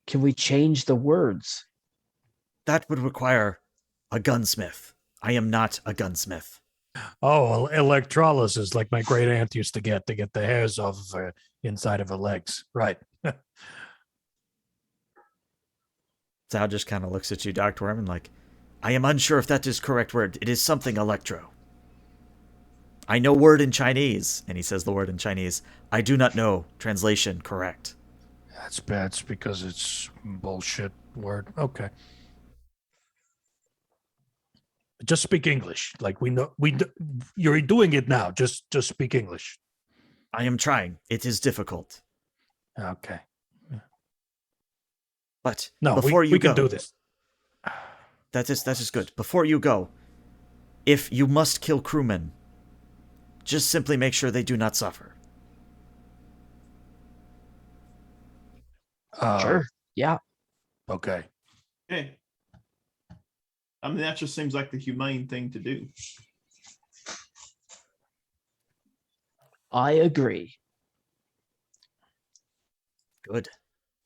Can we change the words? That would require a gunsmith. I am not a gunsmith. Oh, electrolysis, like my great aunt used to get the hairs off of her inside of her legs. Right. Zao just kind of looks at you, Dr. Worm, and like, I am unsure if that is correct word. It is something electro. I know word in Chinese, and he says the word in Chinese. I do not know translation correct. That's bad. It's because it's bullshit word. Okay. Just speak English. Like you're doing it now. Just speak English. I am trying. It is difficult. Okay. But no, before we you go, can do this. That is good. Before you go, if you must kill crewmen, just simply make sure they do not suffer. Sure. Yeah. Okay. Hey. I mean, that just seems like the humane thing to do. I agree. Good.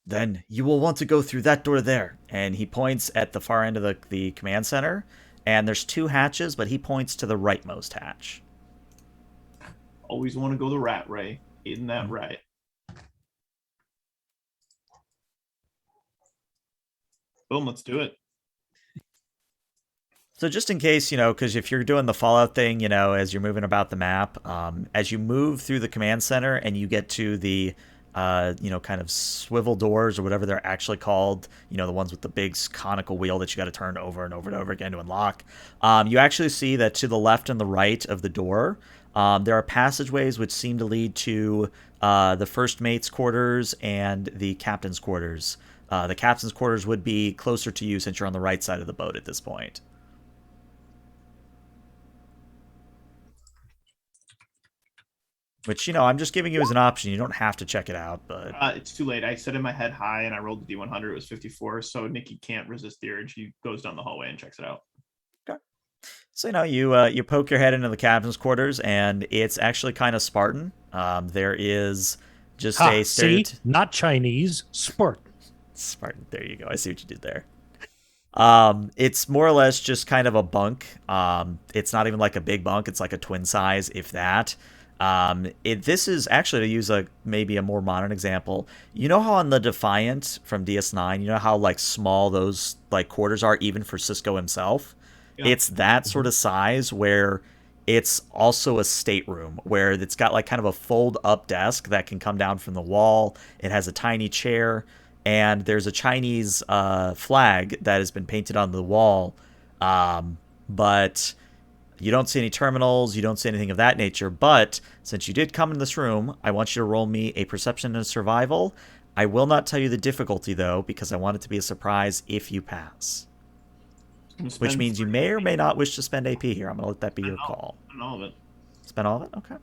Then you will want to go through that door there. And he points at the far end of the command center. And there's two hatches, but he points to the rightmost hatch. Always want to go the rat way. Isn't that right? Boom, let's do it. So just in case, because if you're doing the Fallout thing, as you're moving about the map, as you move through the command center and you get to the, kind of swivel doors or whatever they're actually called, the ones with the big conical wheel that you got to turn over and over and over again to unlock, you actually see that to the left and the right of the door, there are passageways which seem to lead to the first mate's quarters and the captain's quarters. The captain's quarters would be closer to you since you're on the right side of the boat at this point. Which, I'm just giving you as an option. You don't have to check it out, but... It's too late. I set in my head high, and I rolled the D100. It was 54, so Nikki can't resist the urge. He goes down the hallway and checks it out. Okay. So, you poke your head into the captain's quarters, and it's actually kind of Spartan. There is just a... See? Not Chinese. Spartan. There you go. I see what you did there. It's more or less just kind of a bunk. It's not even like a big bunk. It's like a twin size, if that. This is actually, to use maybe a more modern example, you know how on the Defiant from DS9, you know how like small those like quarters are even for Cisco himself? Yeah. It's that sort of size where It's also a stateroom where it's got like kind of a fold-up desk that can come down from the wall. It has a tiny chair, and there's a Chinese flag that has been painted on the wall. But you don't see any terminals. You don't see anything of that nature. But since you did come in this room, I want you to roll me a perception and a survival. I will not tell you the difficulty, though, because I want it to be a surprise if you pass. Which means you may or may not wish to spend AP here. I'm going to let that be your call. Spend all of it. Spend all of it? Okay.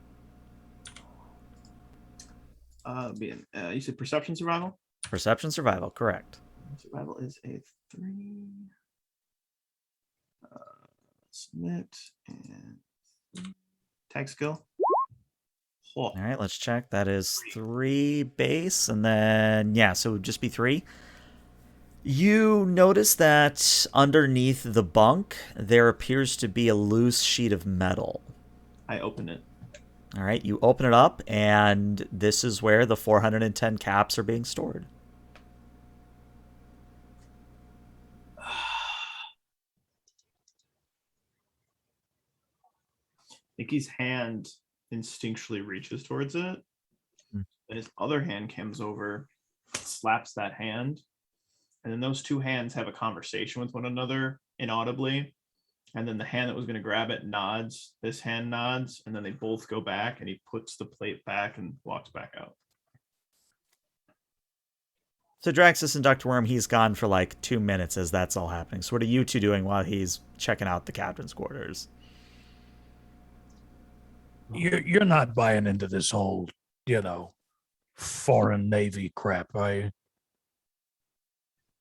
You said perception survival? Perception survival, correct. Survival is a 3. Submit and tag skill. All right, let's check. That is 3 base, and then, yeah, so it would just be 3. You notice that underneath the bunk, there appears to be a loose sheet of metal. I open it. All right, you open it up, and this is where the 410 caps are being stored. Nikki's hand instinctually reaches towards it, and his other hand comes over, slaps that hand, and then those two hands have a conversation with one another inaudibly, and then the hand that was going to grab it nods, this hand nods, and then they both go back, and he puts the plate back and walks back out. So Draxus and Dr. Worm, he's gone for like 2 minutes as that's all happening. So what are you two doing while he's checking out the captain's quarters? You're not buying into this whole, foreign navy crap, are you?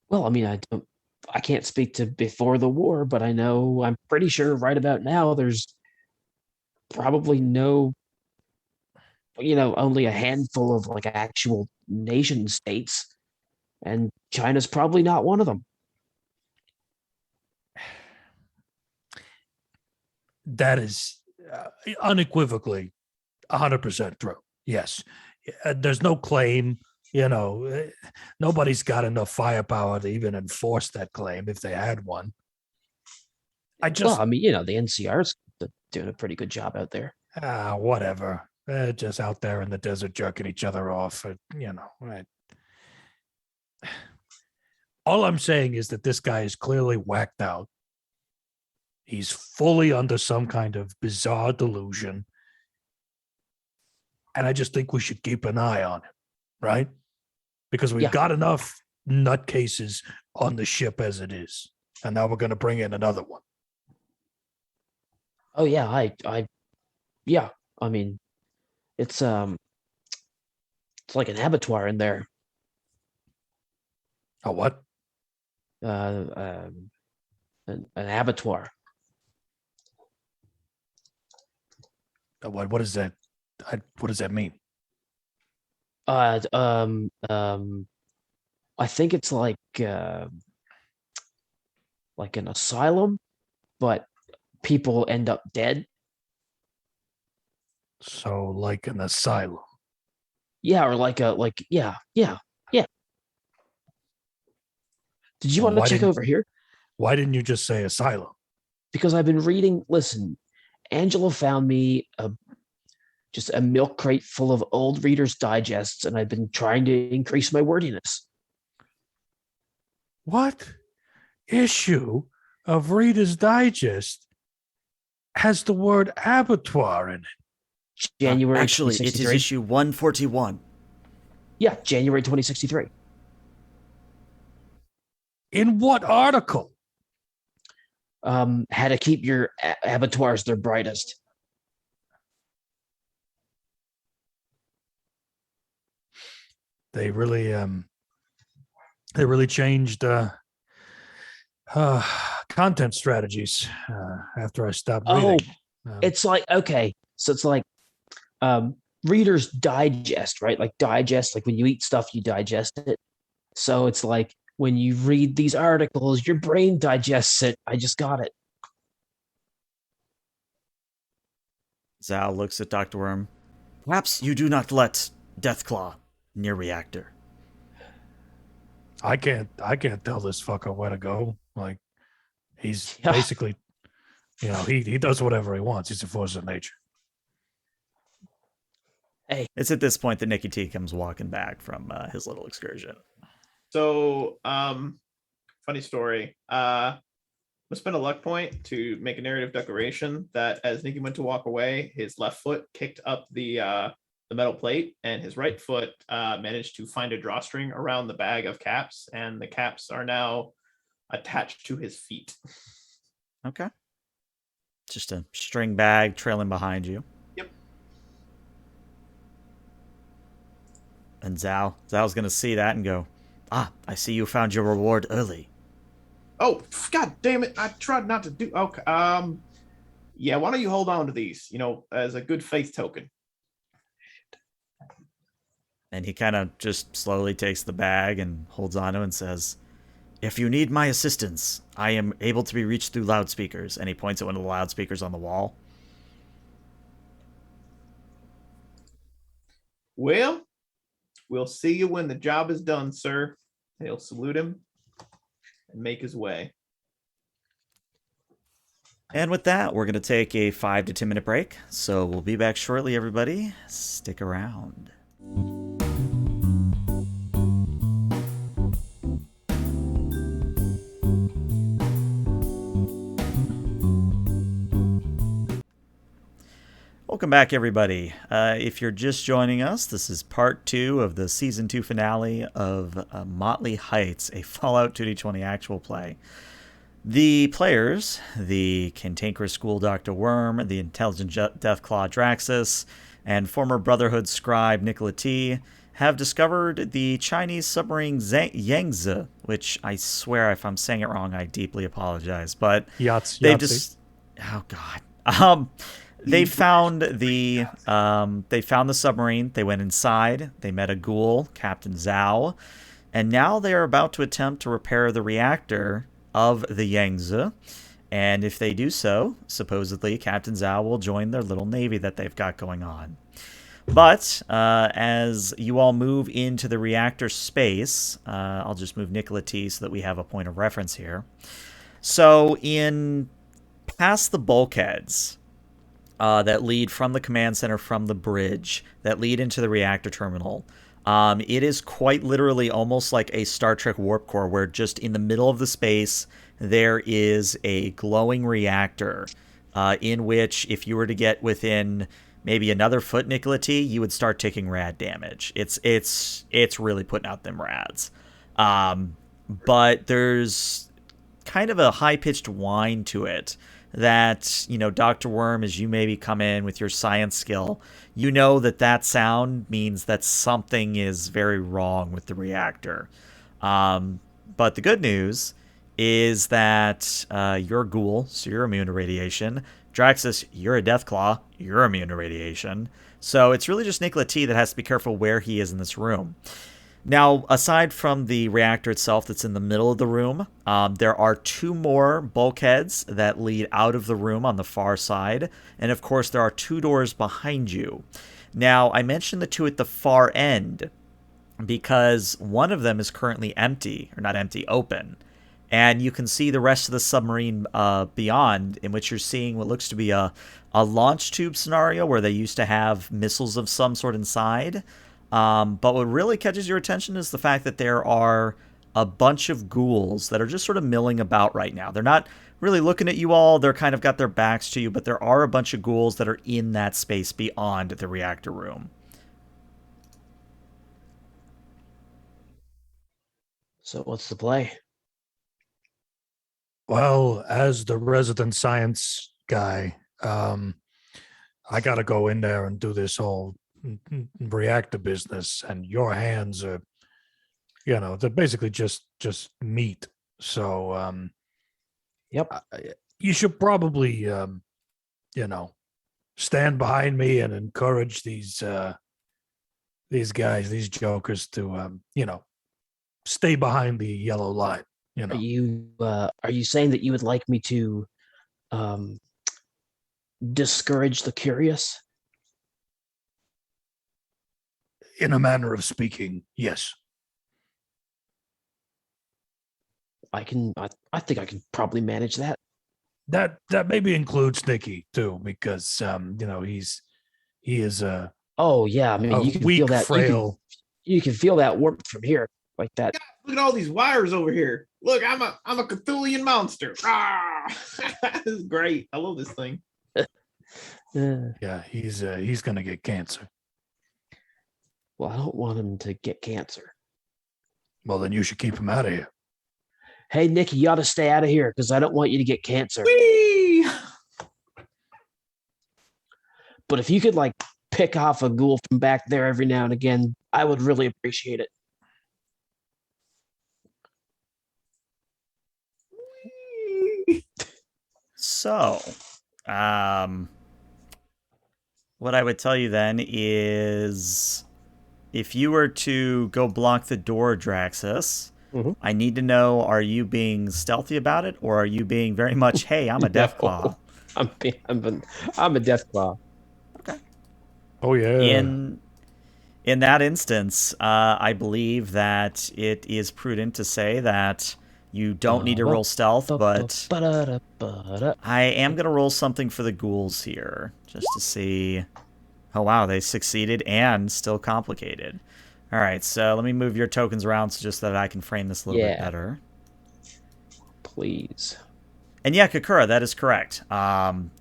Well, I mean, I can't speak to before the war, but I'm pretty sure right about now there's probably only a handful of like actual nation states, and China's probably not one of them. That is unequivocally 100% true. Yes. There's no claim, nobody's got enough firepower to even enforce that claim if they had one. The NCR's doing a pretty good job out there. Whatever. They're just out there in the desert jerking each other off. All I'm saying is that this guy is clearly whacked out. He's fully under some kind of bizarre delusion. And I just think we should keep an eye on him, right? Because we've got enough nutcases on the ship as it is. And now we're going to bring in another one. Oh, yeah. I mean, it's like an abattoir in there. A what? An abattoir. What is that? What does that mean? I think it's like an asylum, but people end up dead. So like an asylum. Yeah, or yeah. Did you want to check over here? Why didn't you just say asylum? Because I've been reading. Listen, Angela found me just a milk crate full of old Reader's Digests, and I've been trying to increase my wordiness. What issue of Reader's Digest has the word abattoir in it? January. Actually, it is issue 141. Yeah, January 2063. In what article? How to keep your abattoirs their brightest. They really changed content strategies after I stopped reading. It's like, okay, so it's like Reader's Digest, right? Like digest, like when you eat stuff, you digest it. So it's like when you read these articles, your brain digests it. I just got it. Zao looks at Dr. Worm. Perhaps you do not let Deathclaw near Reactor. I can't tell this fucker where to go. Like, he's basically he does whatever he wants. He's a force of nature. It's at this point that Nicky T comes walking back from his little excursion. So, funny story. Let's spend a luck point to make a narrative declaration that as Nicky went to walk away, his left foot kicked up the metal plate, and his right foot managed to find a drawstring around the bag of caps, and the caps are now attached to his feet. Okay. Just a string bag trailing behind you. Yep. And Zao's going to see that and go, I see you found your reward early. Oh, God damn it. I tried not to do. Okay. Yeah, why don't you hold on to these, as a good faith token? And he kind of just slowly takes the bag and holds on to it and says, if you need my assistance, I am able to be reached through loudspeakers. And he points at one of the loudspeakers on the wall. Well, we'll see you when the job is done, sir. And he'll salute him and make his way. And with that, we're going to take a 5 to 10 minute break. So we'll be back shortly, everybody. Stick around. Welcome back, everybody. If you're just joining us, this is part 2 of the Season 2 finale of Motley Heights, a Fallout 2D20 actual play. The players, the cantankerous Ghoul Doctor Worm, the Intelligent Deathclaw Draxus, and former Brotherhood Scribe Nicola T, have discovered the Chinese Submarine Yangtze, which I swear if I'm saying it wrong, I deeply apologize. But they just... Oh, God. They found the submarine. They went inside. They met a ghoul, Captain Zao, and now they are about to attempt to repair the reactor of the Yangtze. And if they do so, supposedly Captain Zao will join their little navy that they've got going on. But as you all move into the reactor space, I'll just move Nicola T so that we have a point of reference here. So in past the bulkheads that lead from the command center, from the bridge, that lead into the reactor terminal. It is quite literally almost like a Star Trek warp core, where just in the middle of the space, there is a glowing reactor in which if you were to get within maybe another foot, Nicola T, you would start taking rad damage. It's really putting out them rads. But there's kind of a high-pitched whine to it that, Dr. Worm, as you maybe come in with your science skill, that sound means that something is very wrong with the reactor. But the good news is that you're a ghoul, so you're immune to radiation. Draxus, you're a Deathclaw, you're immune to radiation. So it's really just Nicola T that has to be careful where he is in this room. Now, aside from the reactor itself that's in the middle of the room, there are 2 more bulkheads that lead out of the room on the far side. And of course, there are 2 doors behind you. Now, I mentioned the 2 at the far end because one of them is currently empty, or not empty, open. And you can see the rest of the submarine beyond, in which you're seeing what looks to be a launch tube scenario where they used to have missiles of some sort inside. But what really catches your attention is the fact that there are a bunch of ghouls that are just sort of milling about right now. They're not really looking at you all. They're kind of got their backs to you, but there are a bunch of ghouls that are in that space beyond the reactor room. So what's the play? Well, as the resident science guy, I got to go in there and do this whole reactor business, and your hands are, they're basically just meat. So, Yep. You should probably, stand behind me and encourage these guys, these jokers, to, stay behind the yellow line. Are you saying that you would like me to discourage the curious? In a manner of speaking, yes. I think I can probably manage that. That maybe includes Nicky too, because he is Oh yeah, I mean, a you can weak, feel that. frail. You can feel that warmth from here, like that. Look at all these wires over here. Look, I'm a Cthulhian monster. Ah, this is great. I love this thing. Yeah, he's gonna get cancer. Well, I don't want him to get cancer. Well, then you should keep him out of here. Hey, Nicky, you ought to stay out of here because I don't want you to get cancer. Whee! But if you could like pick off a ghoul from back there every now and again, I would really appreciate it. So, what I would tell you then is if you were to go block the door, Draxus, I need to know, are you being stealthy about it, or are you being very much, hey, I'm a Deathclaw? I'm a Deathclaw. Okay. Oh yeah. In that instance, I believe that it is prudent to say that you don't need to roll stealth, but I am going to roll something for the ghouls here, just to see. Oh, wow, they succeeded and still complicated. All right, so let me move your tokens around so just that I can frame this a little bit better. Please. And yeah, Kakura, that is correct.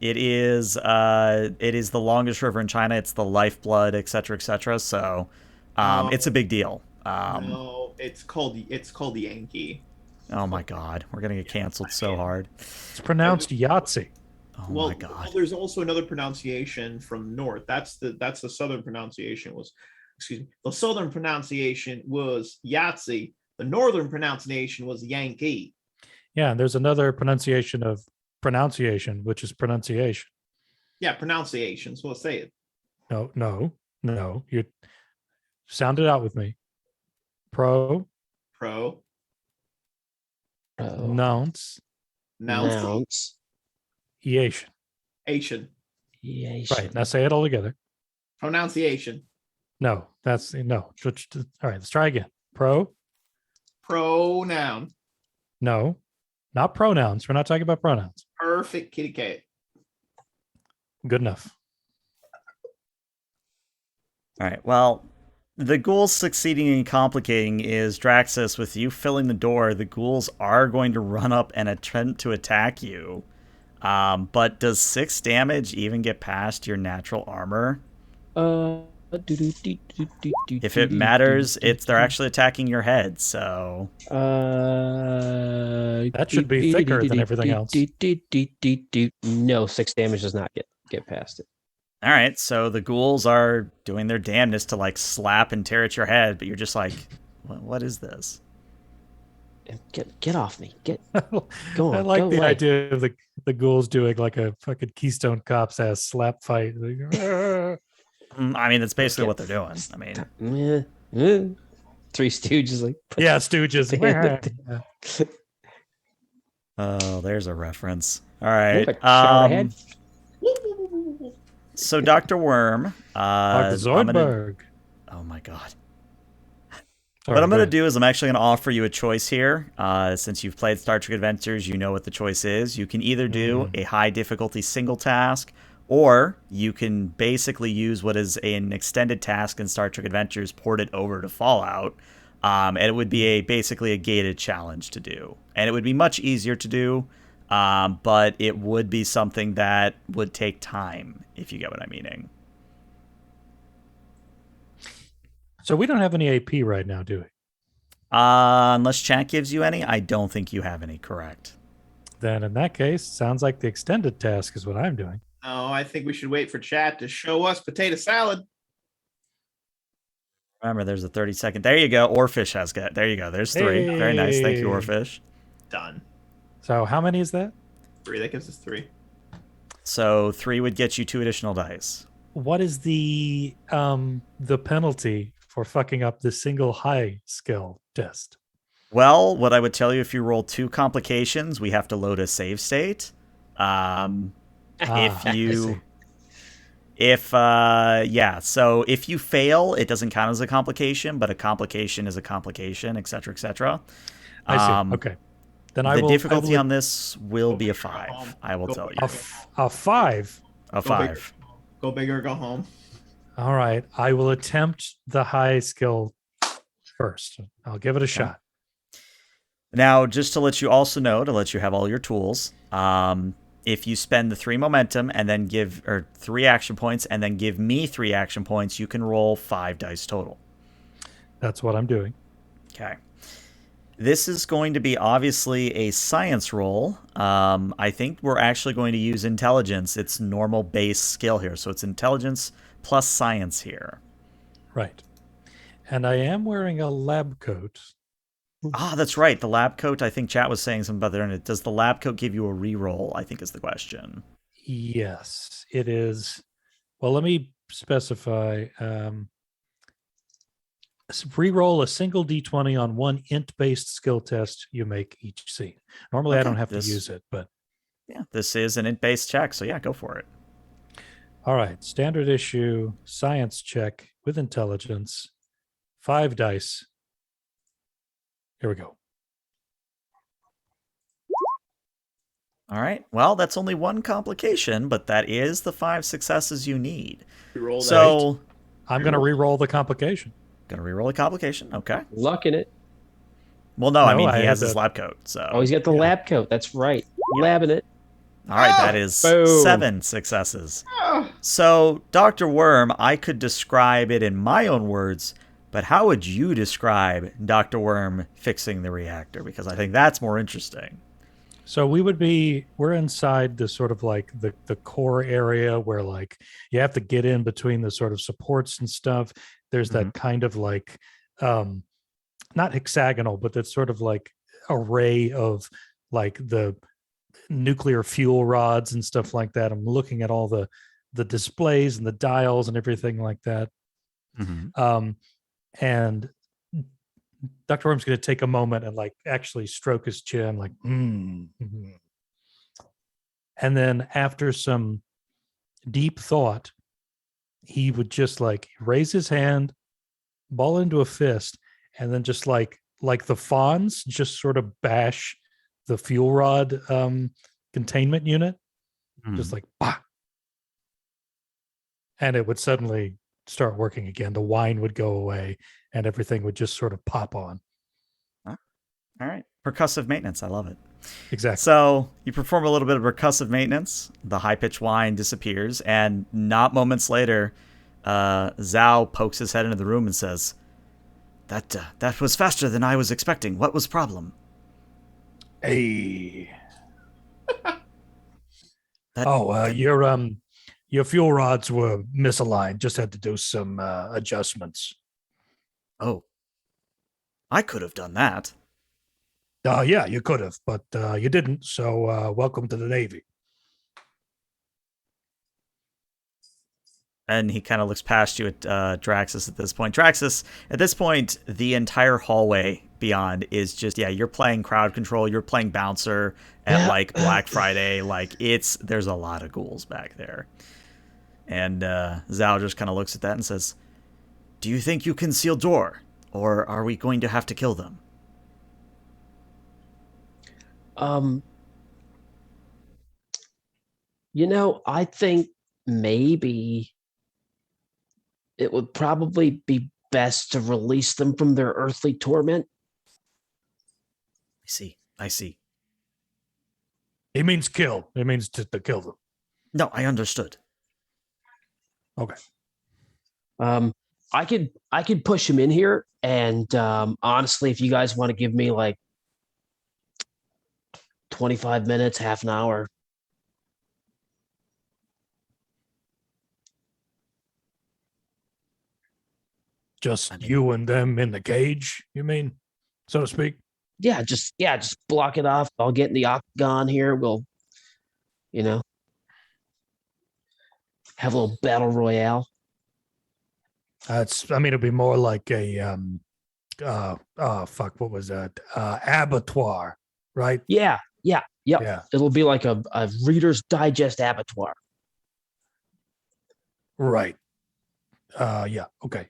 It is the longest river in China. It's the lifeblood, etc., etc. So it's a big deal. No, it's called the Yankee. Oh my God, we're gonna get canceled so hard. It's pronounced Yahtzee. Oh Well, my God. there's also another pronunciation from north. That's the southern pronunciation was, the southern pronunciation was Yahtzee. The northern pronunciation was Yankee. Yeah, and there's another pronunciation of pronunciation, which is pronunciation. Yeah, pronunciation. So let's say it. No. You sound it out with me. Pro. Nounce. Eation. Asian. Right. Now say it all together. Pronunciation. No, that's no. All right, let's try again. Pronoun. No, not pronouns. We're not talking about pronouns. Perfect kitty cat. Good enough. All right, well, the ghouls succeeding in complicating is Draxus. With you filling the door, the ghouls are going to run up and attempt to attack you. But does 6 damage even get past your natural armor? If it matters, they're actually attacking your head, so that should be thicker than everything else. No, 6 damage does not get past it. All right, so the ghouls are doing their damnedest to like slap and tear at your head, but you're just like, what is this? Get off me! Go on! I like go the away. idea of the ghouls doing like a fucking Keystone Cops ass slap fight. I mean, that's basically what they're doing. I mean, Three Stooges, like yeah, Stooges. Oh, there's a reference. All right. So Dr. Worm, Dr. Zoidberg. Oh my God. Sorry, What I'm go going to ahead. do is I'm actually going to offer you a choice here. Since you've played Star Trek Adventures, you know what the choice is. You can either do a high difficulty single task, or you can basically use what is an extended task in Star Trek Adventures, port it over to Fallout, and it would be basically a gated challenge to do. And it would be much easier to do, but it would be something that would take time, if you get what I'm meaning. So we don't have any AP right now, do we? Unless chat gives you any, I don't think you have any, correct. Then in that case, sounds like the extended task is what I'm doing. No, I think we should wait for chat to show us potato salad. Remember, there's a 30-second. There you go. Orfish has got. There you go. There's 3. Hey. Very nice. Thank you, Orfish. Done. So how many is that? 3. That gives us 3. So 3 would get you 2 additional dice. What is the penalty for fucking up the single high skill test? Well, what I would tell you, if you roll 2 complications, we have to load a save state. So if you fail, it doesn't count as a complication, but a complication is a complication, etc., etc. I see. Okay. Then The difficulty will, on this will be a Go 5. home. I will Go tell you. a 5. A Go big. 5. Go big or go home. All right. I will attempt the high skill first. I'll give it a shot. Now, just to let you also know, to let you have all your tools, if you spend the 3 momentum and then 3 action points and then give me 3 action points, you can roll 5 dice total. That's what I'm doing. Okay. This is going to be obviously a science roll. I think we're actually going to use intelligence. It's normal base skill here. So it's intelligence plus science here. Right. And I am wearing a lab coat. Ah, that's right. The lab coat, I think chat was saying something about that. And does the lab coat give you a reroll, I think is the question. Yes, it is. Well, let me specify. Reroll a single d20 on one int-based skill test you make each scene. Normally, I Okay, don't have to use it, but yeah, this is an int-based check, so yeah, go for it. all right. Standard issue science check with intelligence, 5 dice. Here we go. All right. Well, that's only one complication, but that is the 5 successes you need. Roll that. So I'm going to re-roll the complication. gonna reroll a complication. Okay. Luck in it. Well, no, I No, mean I he had has his the- lab coat. So Oh, he's got the lab coat. That's right. Labbing it. all right, that is Boom. 7 successes. So, Dr. Worm, I could describe it in my own words, but how would you describe Dr. Worm fixing the reactor? Because I think that's more interesting. So we're inside the sort of like the core area where like you have to get in between the sort of supports and stuff. There's that kind of like not hexagonal, but that sort of like array of like the nuclear fuel rods and stuff like that. I'm looking at all the displays and the dials and everything like that. And Dr. Worm's going to take a moment and like actually stroke his chin, like, And then after some deep thought, he would just like raise his hand, ball into a fist, and then just like the fawns, just sort of bash the fuel rod containment unit, just like, bah! And it would suddenly start working again. The wine would go away and everything would just sort of pop on. All right. Percussive maintenance. I love it. Exactly. So you perform a little bit of percussive maintenance. The high-pitched whine disappears, and not moments later, Zao pokes his head into the room and says, That was faster than I was expecting. What was problem? Hey. That- Your fuel rods were misaligned. Just had to do some adjustments. Oh. I could have done that. Yeah, you could have, but you didn't. So welcome to the Navy. And he kind of looks past you at Draxus at this point. Draxus, at this point, the entire hallway beyond is just, you're playing crowd control. You're playing bouncer at like Black Friday. Like there's a lot of ghouls back there. And Zao just kind of looks at that and says, Do you think you can seal door? Or are we going to have to kill them? I think maybe it would probably be best to release them from their earthly torment. I see. It means kill. It means to kill them. No, I understood. Okay. I could push him in here, and honestly, if you guys want to give me like 25 minutes, half an hour. Just you and them in the cage, you mean, so to speak? Yeah, just block it off. I'll get in the octagon here. We'll, have a little battle royale. It'll be more like a what was that? Abattoir, right? Yeah. Yeah. It'll be like a Reader's Digest abattoir. Right. Yeah. Okay.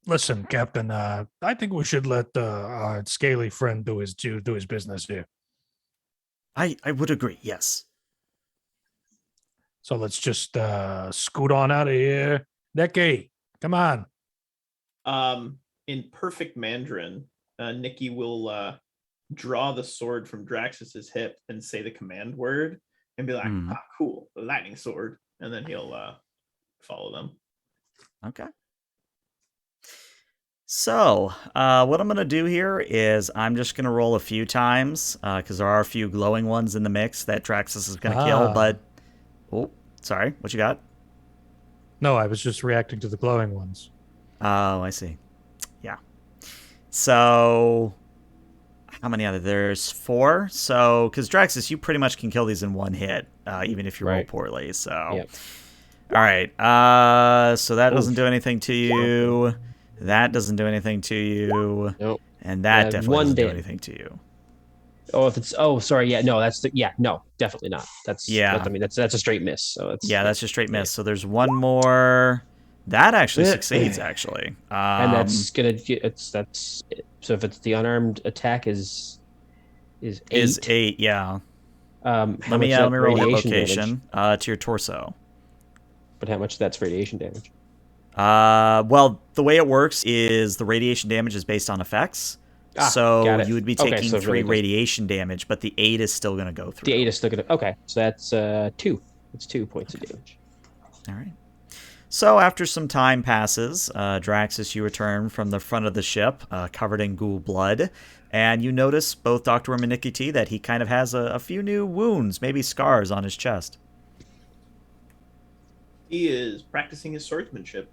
Listen, Captain. I think we should let our scaly friend do his business here. I would agree. Yes. So let's just scoot on out of here. Nicky, come on. In perfect Mandarin, Nikki will draw the sword from Draxus's hip and say the command word and be like, cool, lightning sword. And then he'll follow them. Okay. So, what I'm going to do here is I'm just going to roll a few times because there are a few glowing ones in the mix that Draxus is going to kill. But, oh, sorry. What you got? No, I was just reacting to the glowing ones. Oh, I see. Yeah. So, how many other? There's 4. So, because Draxus, you pretty much can kill these in one hit, even if you roll poorly. So, Yep. All right. So that doesn't do anything to you. That doesn't do anything to you. Nope. And that definitely doesn't do anything to you. Oh, if it's sorry, no, definitely not. That's that's a straight miss. So it's that's a straight miss. So there's one more. That actually succeeds, actually. And that's gonna so if it's the unarmed attack is 8. Is 8, yeah. Let me roll hit location to your torso. But how much that's radiation damage? Well, the way it works is the radiation damage is based on effects. So you would be taking 3 radiation damage, but the 8 is still going to go through. The 8 is still going to... Okay, so that's 2. It's 2 points of damage. All right. So after some time passes, Draxus, you return from the front of the ship, covered in ghoul blood, and you notice, both Dr. Worm and Nikki T, that he kind of has a few new wounds, maybe scars on his chest. He is practicing his swordsmanship.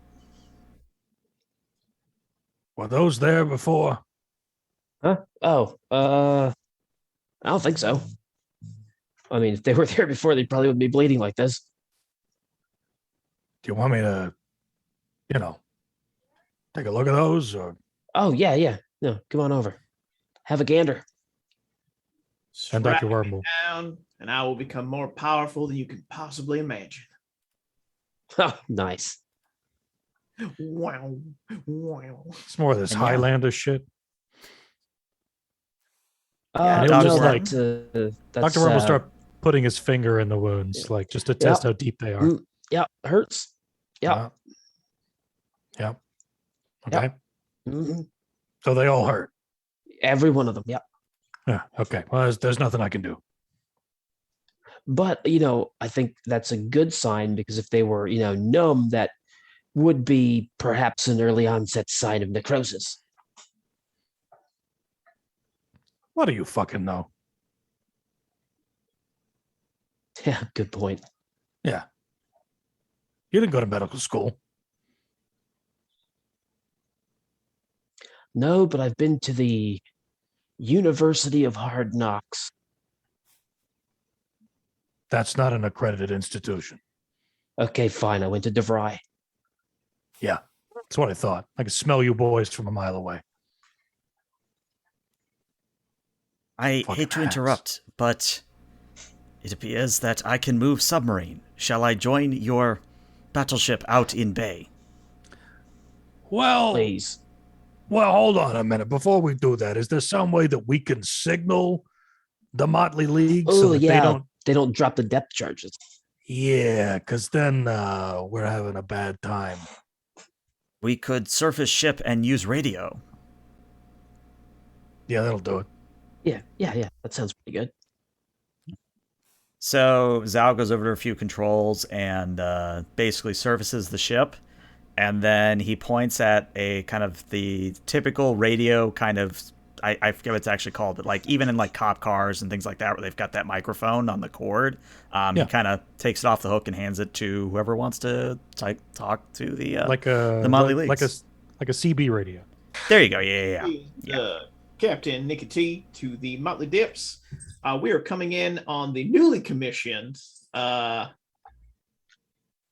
Were those there before? Huh? Oh, I don't think so. I mean, if they were there before, they probably wouldn't be bleeding like this. Do you want me to, take a look at those? Or? Oh, yeah. No, come on over. Have a gander. And Dr. Wormhole. Down, and I will become more powerful than you can possibly imagine. Oh, nice. Wow. It's more of this Highlander shit. Dr. Worm will start putting his finger in the wounds, just to test how deep they are. Yeah, hurts. Yeah. Yeah. Okay. Yep. Mm-hmm. So they all hurt. Every one of them. Yep. Yeah. Okay. Well, there's nothing I can do. But, I think that's a good sign, because if they were, numb, that would be perhaps an early onset sign of necrosis. What do you fucking know? Yeah, good point. Yeah. You didn't go to medical school. No, but I've been to the University of Hard Knocks. That's not an accredited institution. Okay, fine. I went to DeVry. Yeah, that's what I thought. I could smell you boys from a mile away. I hate to interrupt, but it appears that I can move submarine. Shall I join your battleship out in bay? Well, please. Well, hold on a minute. Before we do that, is there some way that we can signal the Motley League so that they don't drop the depth charges? Yeah, because then we're having a bad time. We could surface ship and use radio. Yeah, that'll do it. Yeah. That sounds pretty good. So Zao goes over to a few controls and basically surfaces the ship. And then he points at a kind of the typical radio kind of, I forget what it's actually called, but like even in like cop cars and things like that where they've got that microphone on the cord, he kind of takes it off the hook and hands it to whoever wants to talk to the Motley League. Like a CB radio. There you go. Yeah. Captain Nikki T to the Motley Dips. We are coming in on the newly commissioned.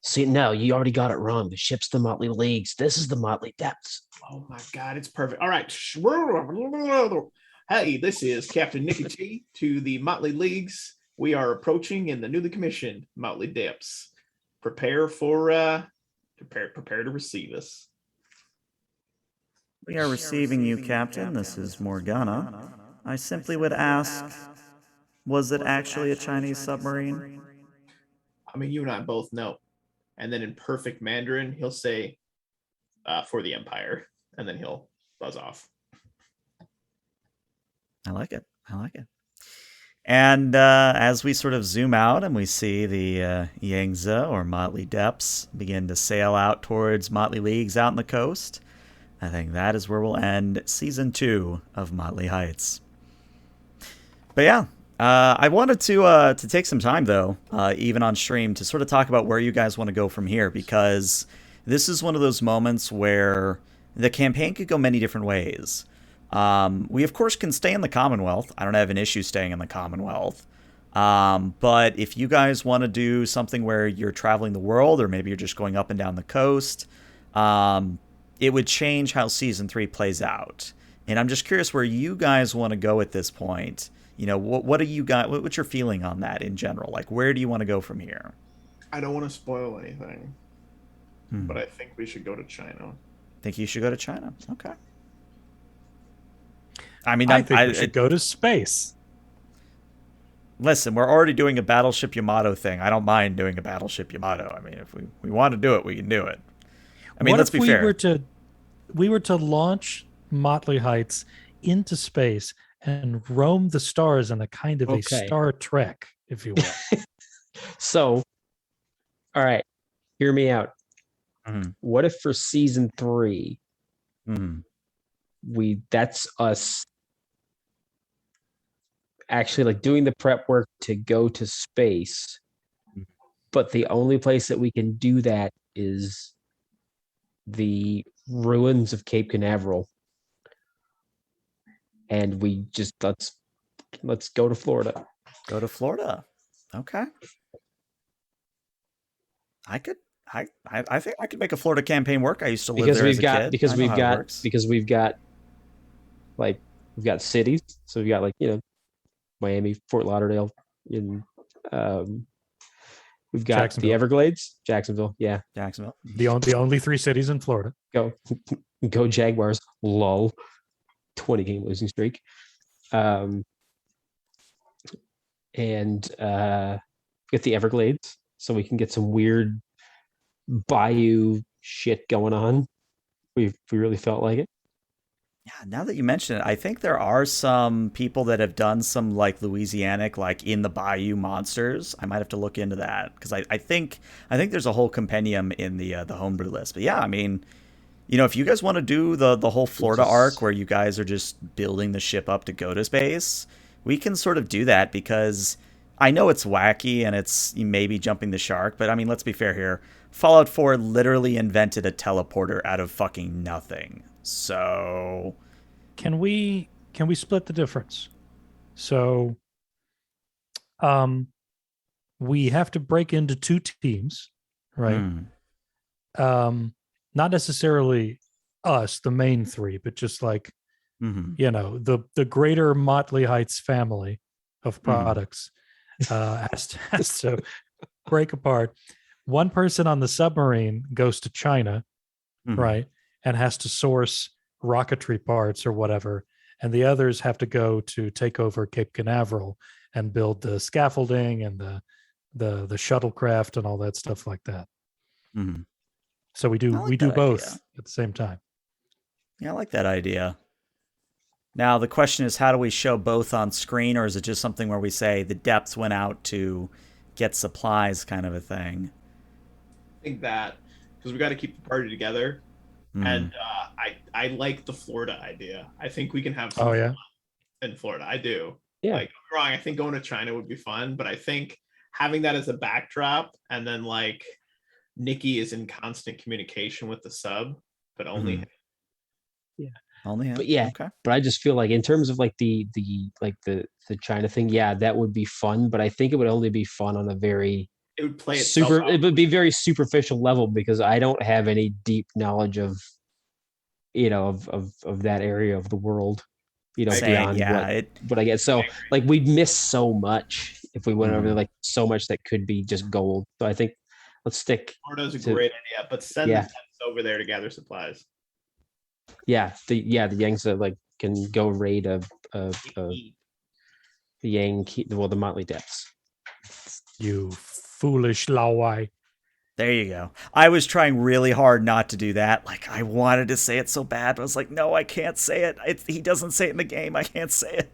See, no, you already got it wrong. The ship's the Motley Leagues. This is the Motley Depths. Oh my God, it's perfect. All right. Hey, this is Captain Nikki T to the Motley Leagues. We are approaching in the newly commissioned Motley Depths. Prepare to receive us. We are receiving you, Captain. This is Morgana. I simply would ask, was it actually a Chinese submarine? I mean, you and I both know. And then in perfect Mandarin, he'll say, for the Empire. And then he'll buzz off. I like it. I like it. And as we sort of zoom out and we see the Yangtze or Motley Depths begin to sail out towards Motley Leagues out on the coast, I think that is where we'll end season 2 of Motley Heights. But yeah, I wanted to take some time though, even on stream, to sort of talk about where you guys want to go from here, because this is one of those moments where the campaign could go many different ways. We of course can stay in the Commonwealth. I don't have an issue staying in the Commonwealth. But if you guys want to do something where you're traveling the world, or maybe you're just going up and down the coast, it would change how season 3 plays out. And I'm just curious where you guys want to go at this point. You know, what do you got? What's your feeling on that in general? Like, where do you want to go from here? I don't want to spoil anything, but I think we should go to China. Think you should go to China? Okay. I mean, I think we should go to space. Listen, we're already doing a Battleship Yamato thing. I don't mind doing a Battleship Yamato. I mean, if we want to do it, we can do it. I mean, let's be fair. We were to launch Motley Heights into space and roam the stars in a kind of a Star Trek, if you will. So, all right, hear me out. Mm-hmm. What if for season 3, that's us actually like doing the prep work to go to space, but the only place that we can do that is the ruins of Cape Canaveral, and we just let's go to Florida. Go to Florida. Okay. I think I could make a Florida campaign work. I used to live there as a kid. Because we've got cities. So we've got, like, you know, Miami, Fort Lauderdale, in we've got the Everglades, Jacksonville. Yeah. Jacksonville. The only 3 cities in Florida. Go Jaguars. Lol. 20-game losing streak. And get the Everglades, so we can get some weird bayou shit going on. We really felt like it. Yeah, now that you mention it, I think there are some people that have done some like Louisianic, like in the bayou monsters. I might have to look into that, because I think there's a whole compendium in the homebrew list. But yeah, I mean, you know, if you guys want to do the whole Florida arc where you guys are just building the ship up to go to space, we can sort of do that, because I know it's wacky and it's maybe jumping the shark, but I mean, let's be fair here. Fallout 4 literally invented a teleporter out of fucking nothing. So can we split the difference? So we have to break into 2 teams, right? Not necessarily us, the main 3, but just like, you know, the greater Motley Heights family of products has to break apart. One person on the submarine goes to China, right, and has to source rocketry parts or whatever, and the others have to go to take over Cape Canaveral and build the scaffolding and the shuttlecraft and all that stuff like that. So we do both idea at the same time. Yeah, I like that idea. Now the question is, how do we show both on screen, or is it just something where we say the Depths went out to get supplies, kind of a thing? I think that, because we got to keep the party together, and I like the Florida idea. I think we can have some fun in Florida. I do. Yeah. Like, don't get me wrong, I think going to China would be fun, but I think having that as a backdrop, and then like Nikki is in constant communication with the sub, but only him. Yeah. Only him. But yeah, okay. But I just feel like in terms of like the China thing, yeah, that would be fun, but I think it would only be fun on a very it would play itself out. It would be very superficial level, because I don't have any deep knowledge of, you know, of that area of the world, you know, beyond what I get. So like we'd miss so much if we went over there, like so much that could be just gold. So I think let's stick. Florida's a great idea, but send the Depths over there to gather supplies. the Yangs that like can go raid a the Yang, the Motley Depths. You foolish Lawai. There you go. I was trying really hard not to do that. Like, I wanted to say it so bad, but I was like, no, I can't say it. He doesn't say it in the game. I can't say it.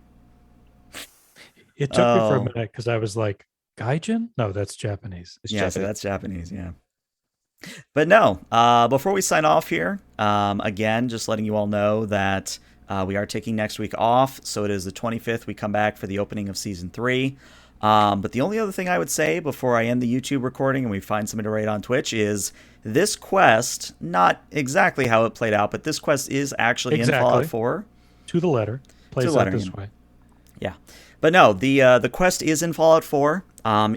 It took me for a minute because I was like, Gaijin? No, that's Japanese. It's Yeah, Japanese. so that's Japanese, yeah. But no, before we sign off here, again, just letting you all know that we are taking next week off. So it is the 25th. We come back for the opening of Season 3. But the only other thing I would say before I end the YouTube recording and we find somebody to rate on Twitch is this quest, not exactly how it played out, but this quest is actually in Fallout 4. To the letter. Plays out this way. Yeah. But no, the quest is in Fallout 4.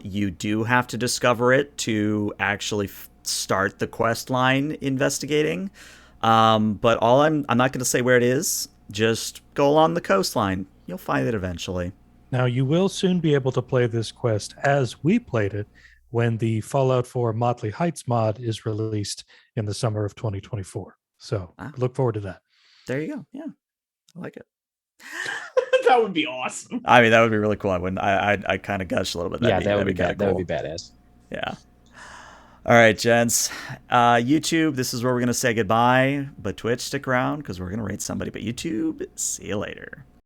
You do have to discover it to actually start the quest line investigating. But I'm not going to say where it is. Just go along the coastline. You'll find it eventually. Now, you will soon be able to play this quest as we played it when the Fallout 4 Motley Heights mod is released in the summer of 2024. So look forward to that. There you go. Yeah, I like it. That would be awesome. I mean, that would be really cool. I kind of gush a little bit. That would be kinda that cool. would be badass. Yeah. All right, gents. YouTube, this is where we're going to say goodbye. But Twitch, stick around because we're going to rate somebody. But YouTube, see you later.